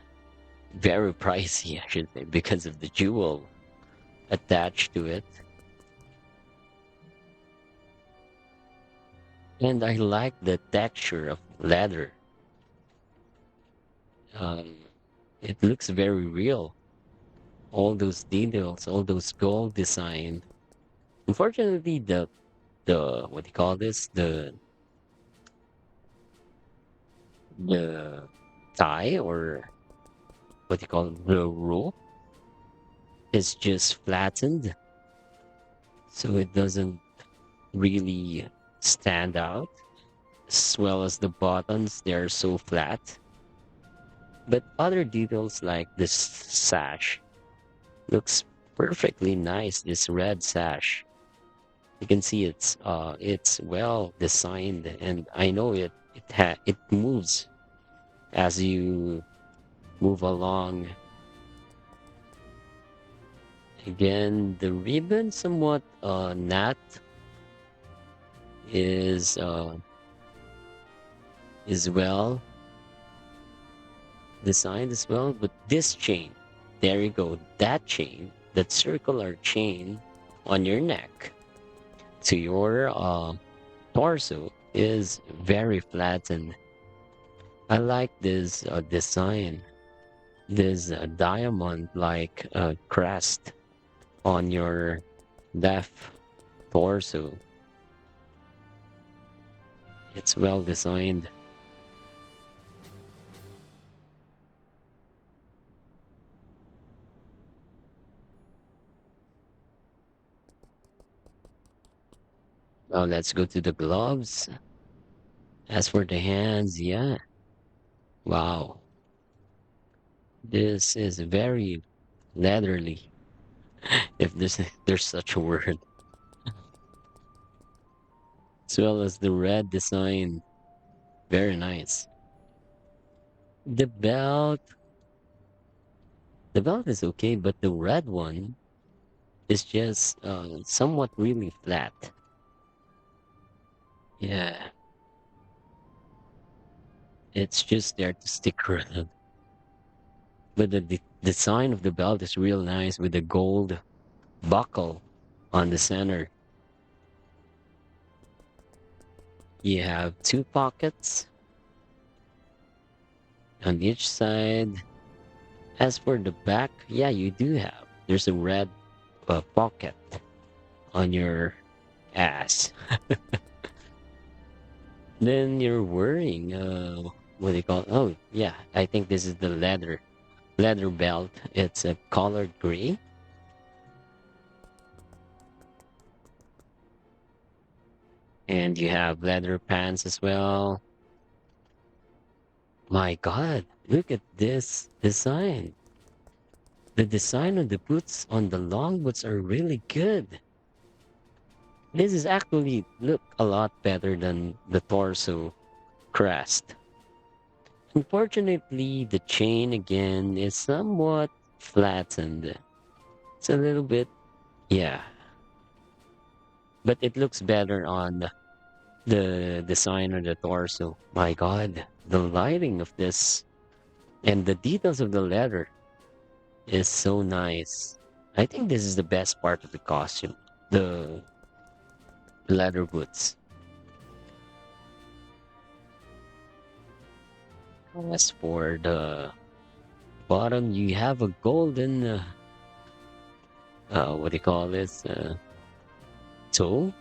very pricey, I should say, because of the jewel attached to it. And I like the texture of leather. Um, it looks very real. All those details, all those gold design. Unfortunately, the what do you call this? The tie or what do you call it? The rope is just flattened, so it doesn't really stand out. As well as the buttons, they're so flat. But other details like this sash looks perfectly nice. This red sash, you can see it's well designed, and I know it moves as you move along. Again, the ribbon somewhat nat is well designed as well, but this chain, there you go, that chain, that circular chain on your neck to your torso is very flat, and I like this design, this diamond like crest on your left torso. It's well designed. Now let's go to the gloves. As for the hands, yeah, wow, this is very leathery, if there's such a word, as well as the red design, very nice. The belt, the belt is okay, but the red one is just somewhat really flat. Yeah, it's just there to stick around. But the design of the belt is real nice with the gold buckle on the center. You have two pockets on each side. As for the back, yeah, you do have. There's a red pocket on your ass. Then you're wearing what do you call? Oh, yeah, I think this is the leather belt. It's a colored gray, and you have leather pants as well. My God, look at this design. The design of the boots on the long boots are really good. This is actually look a lot better than the torso crest. Unfortunately, the chain again is somewhat flattened. It's a little bit, yeah, but it looks better on the design of the torso. My God, the lighting of this and the details of the leather is so nice. I think this is the best part of the costume, the leather boots. As for the bottom, you have a golden, what do you call this? Toe?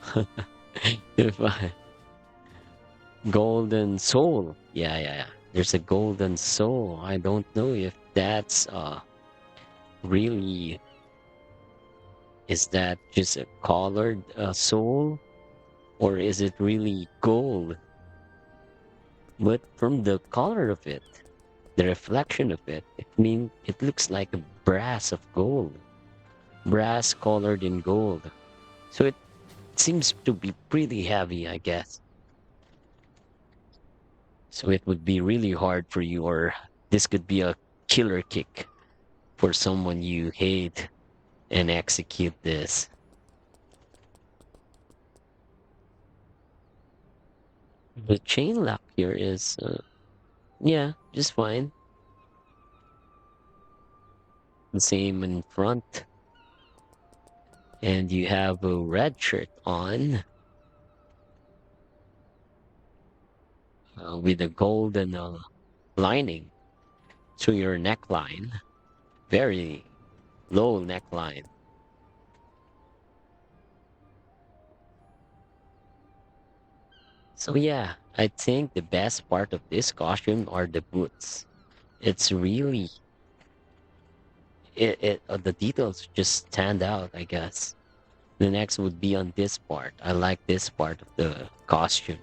if I, golden soul. Yeah, yeah, yeah. There's a golden soul. I don't know if that's really is that just a colored soul or is it really gold? But from the color of it, the reflection of it, it looks like a brass of gold, brass colored in gold. So it seems to be pretty heavy, I guess. So it would be really hard for you, or this could be a killer kick for someone you hate and execute this. The chain lock here is, yeah, just fine. The same in front. And you have a red shirt on with a golden lining to your neckline. Very low neckline. So yeah, I think the best part of this costume are the boots. It's really the details just stand out, I guess. The next would be on this part. I like this part of the costume.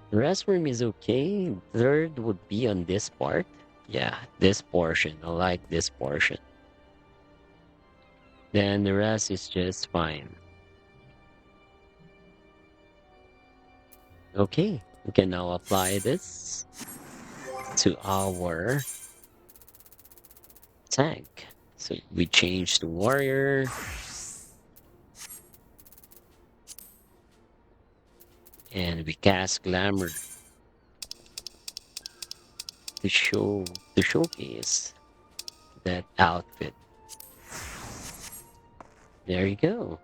The rest for me is okay. Third would be on this part. Yeah, this portion. I like this portion. Then the rest is just fine. Okay, we can now apply this to our tank. So we change to warrior. And we cast glamour to showcase that outfit. There you go.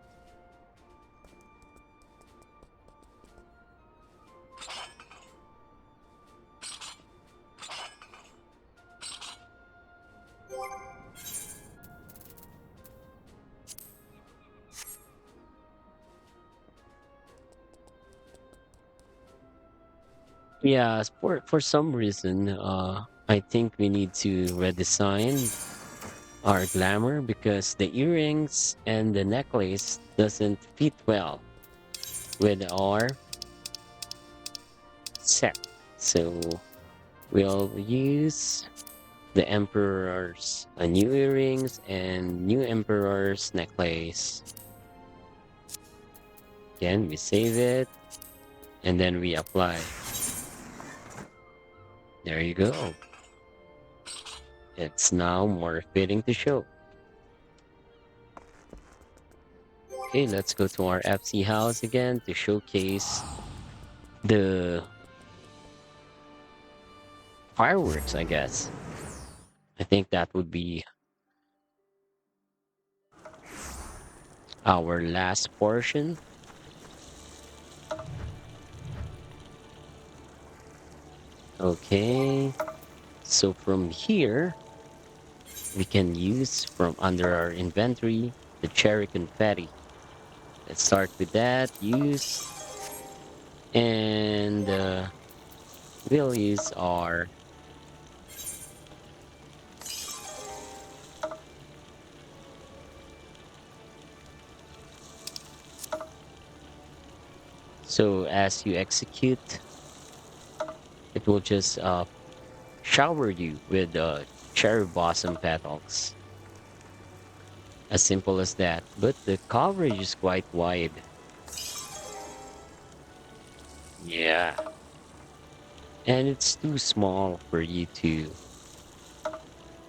Yeah, for some reason, I think we need to redesign our glamour because the earrings and the necklace doesn't fit well with our set. So we'll use the emperor's new earrings and new emperor's necklace. Again, we save it and then we apply. There you go. It's now more fitting to show. Okay, let's go to our FC house again to showcase the fireworks, I guess. I think that would be our last portion. Okay, so from here, we can use from under our inventory the cherry confetti. Let's start with that, use, and we'll use our so as you execute, it will just shower you with cherry blossom petals. As simple as that. But the coverage is quite wide. Yeah. And it's too small for you to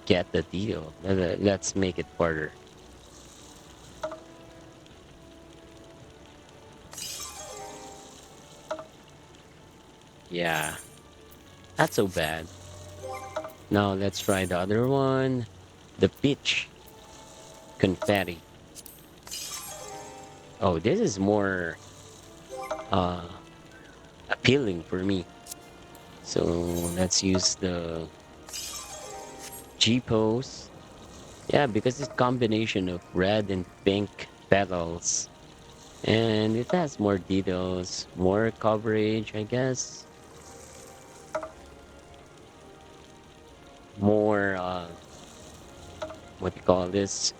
get the deal. Let's make it harder. Yeah. Not so bad. Now let's try the other one. The peach confetti. Oh, this is more uh appealing for me. So let's use the G pose. Yeah, because it's combination of red and pink petals. And it has more details, more coverage, I guess. More what do you call this?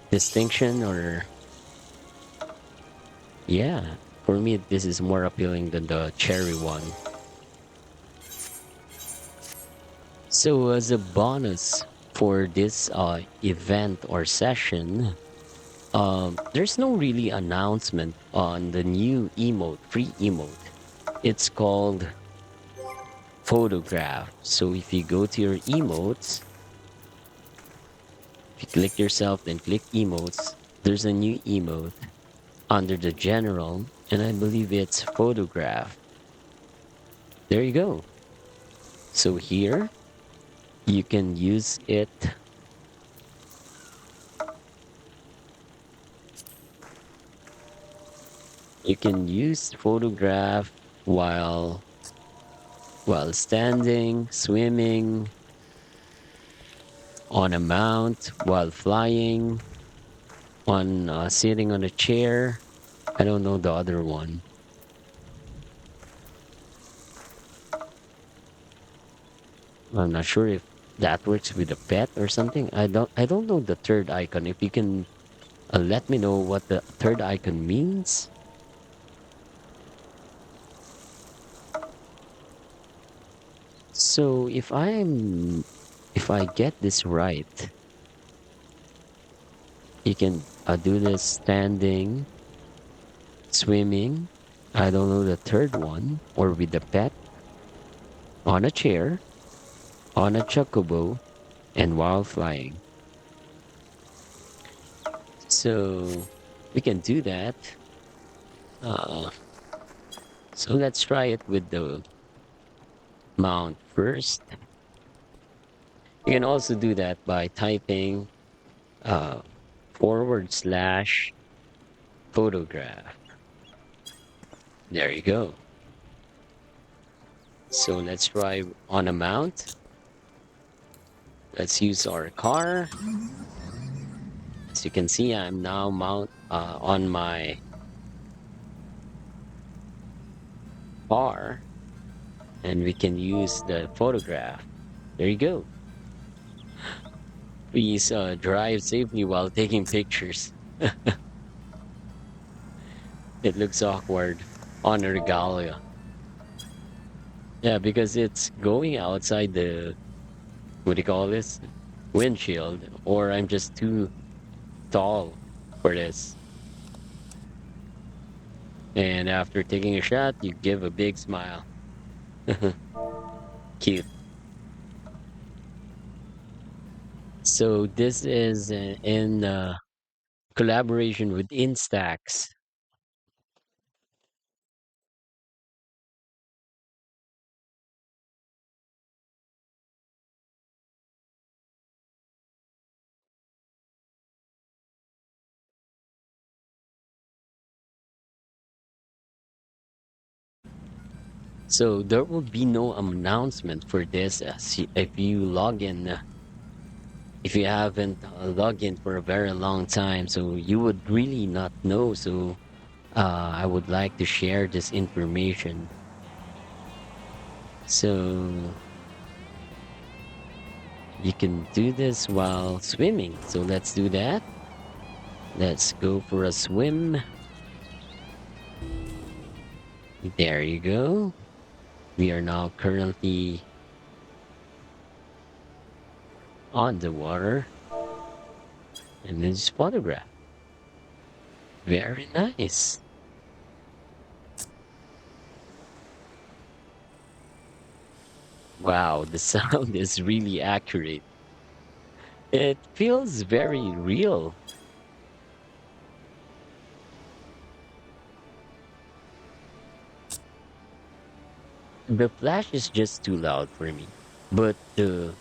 Distinction or yeah. For me this is more appealing than the cherry one. So as a bonus for this event or session, there's no really announcement on the new emote, free emote. It's called photograph. So if you go to your emotes, if you click yourself, then click emotes, there's a new emote under the general, and I believe it's photograph. There you go. So here you can use it. You can use photograph while standing, swimming, on a mount, while flying, on sitting on a chair. I don't know the other one. I'm not sure if that works with a pet or something. I don't know the third icon. If you can let me know what the third icon means. So if I get this right, you can do this standing, swimming. I don't know the third one, or with the pet, on a chair, on a chocobo, and while flying. So we can do that. Uh, so let's try it with the mount first. You can also do that by typing uh, / photograph. There you go. So let's try on a mount. Let's use our car. As you can see, I'm now on my car. and we can use the photograph. There you go. Please drive safely while taking pictures. It looks awkward on a regalia. Yeah, because it's going outside the, what do you call this? Windshield, or I'm just too tall for this. And after taking a shot, you give a big smile. Cute. So this is in collaboration with Instax. So there will be no announcement for this if you log in, if you haven't logged in for a very long time, so you would really not know. So I would like to share this information. So you can do this while swimming. So let's do that. Let's go for a swim. There you go. We are now currently on the water and this photograph. Very nice. Wow, the sound is really accurate. It feels very real. The flash is just too loud for me. But the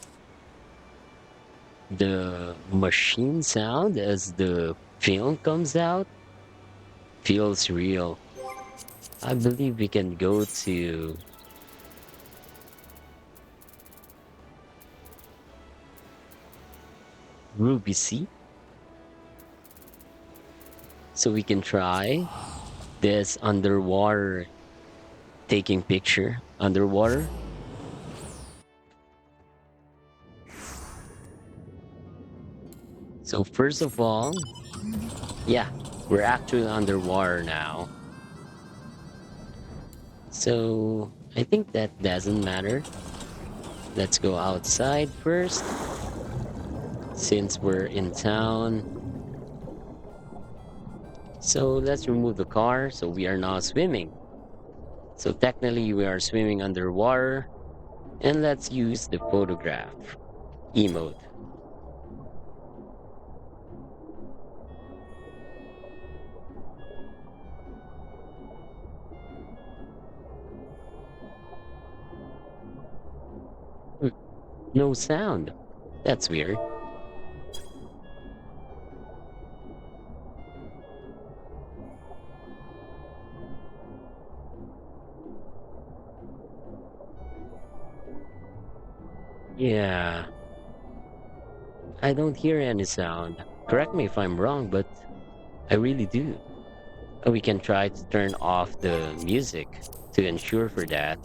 machine sound as the film comes out feels real. I believe we can go to Ruby Sea so we can try this underwater taking picture underwater. So first of all, yeah, we're actually underwater now. So I think that doesn't matter. Let's go outside first since we're in town. So let's remove the car. So we are now swimming. So technically we are swimming underwater, and let's use the photograph emote. Hmm, no sound. That's weird. Yeah, I don't hear any sound. Correct me if I'm wrong, but I really do. We can try to turn off the music to ensure for that.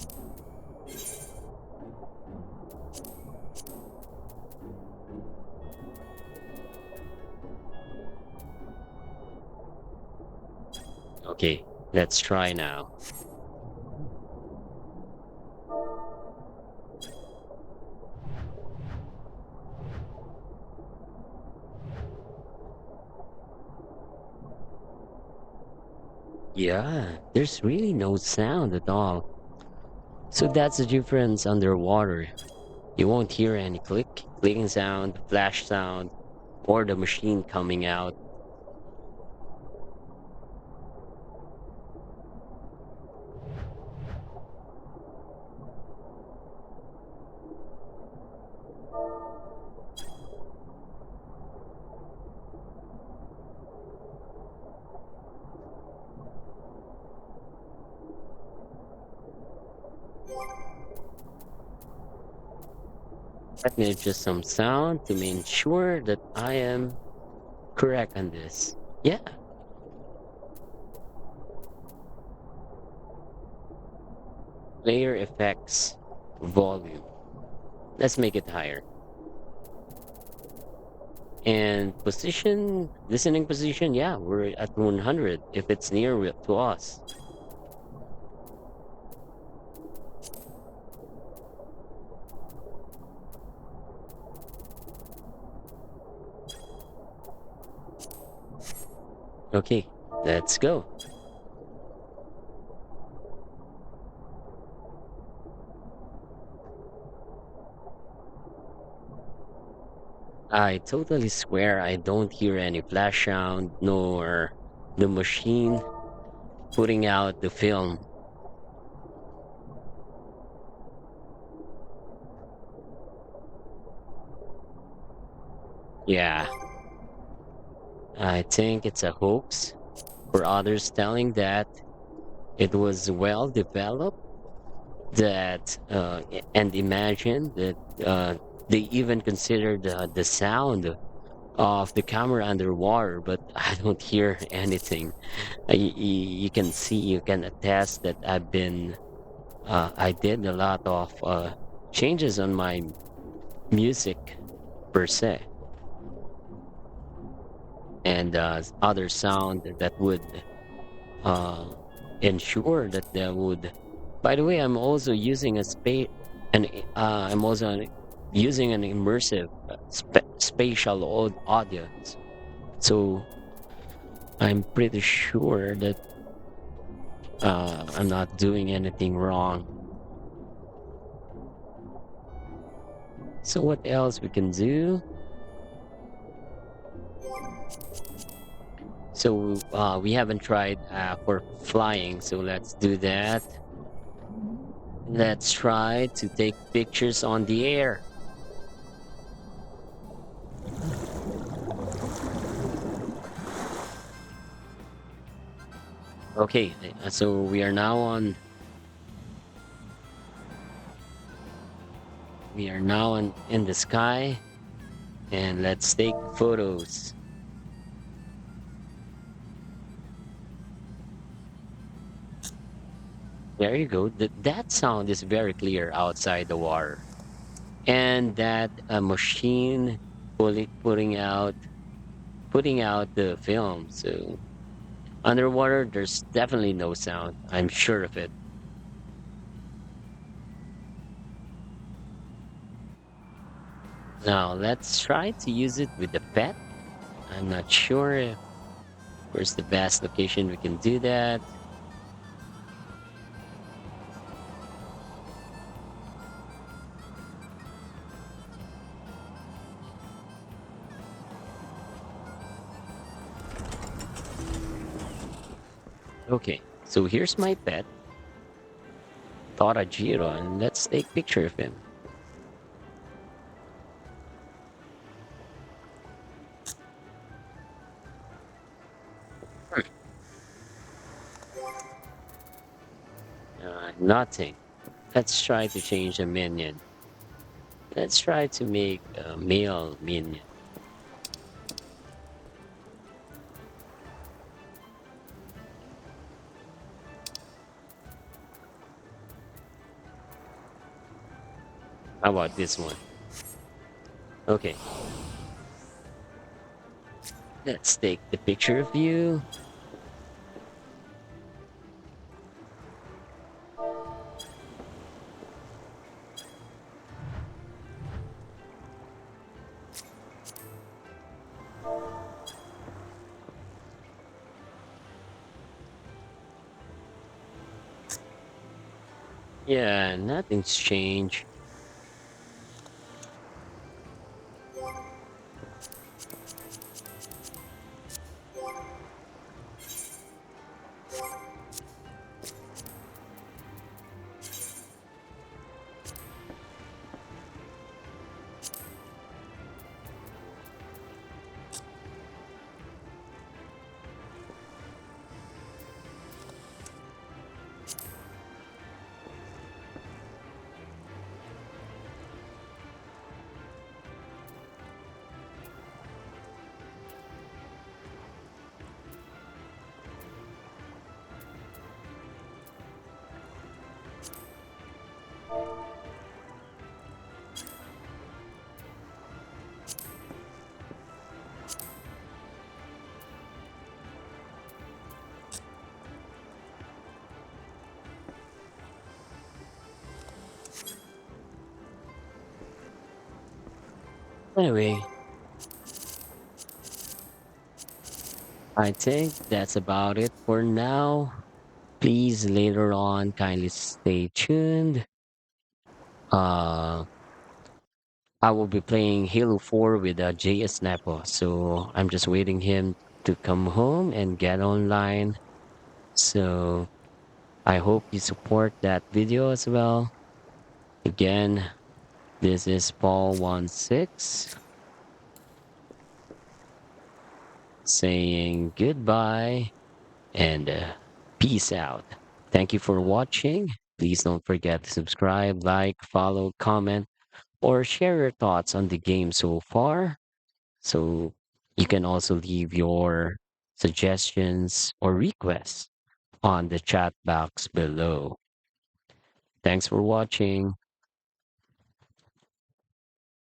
Okay, let's try now. Yeah, there's really no sound at all. So that's the difference underwater. You won't hear any clicking sound, flash sound, or the machine coming out. Let me adjust some sound to make sure that I am correct on this. Yeah, Player effects volume. Let's make it higher. And position, listening position, yeah, we're at 100 if it's near to us. Okay, let's go. I totally swear I don't hear any flash sound nor the machine putting out the film. Yeah, I think it's a hoax for others telling that it was well developed that and imagine that they even considered the sound of the camera underwater, but I don't hear anything. You can see, you can attest that I did a lot of changes on my music per se, and other sound that would uh, ensure that there would. By the way, I'm also using a space, and I'm also using an immersive spatial audience. So I'm pretty sure that I'm not doing anything wrong. So what else we can do? So we haven't tried for flying, so let's do that. Let's try to take pictures on the air. Okay, so we are now in the sky, and let's take photos. There you go. That sound is very clear outside the water, and that machine putting out the film. So underwater, there's definitely no sound. I'm sure of it. Now let's try to use it with the pet. I'm not sure where's the best location we can do that. Okay, so here's my pet, Torajiro, and let's take picture of him. Nothing. Let's try to change a minion. Let's try to make a male minion. How about this one? Okay, let's take the picture of you. Yeah, nothing's changed. Anyway, I think that's about it for now. Please later on kindly stay tuned. Uh, I will be playing Halo 4 with JS Nepo, so I'm just waiting him to come home and get online. So I hope you support that video as well. Again, this is Paul16 saying goodbye and peace out. Thank you for watching. Please don't forget to subscribe, like, follow, comment, or share your thoughts on the game so far. So you can also leave your suggestions or requests on the chat box below. Thanks for watching.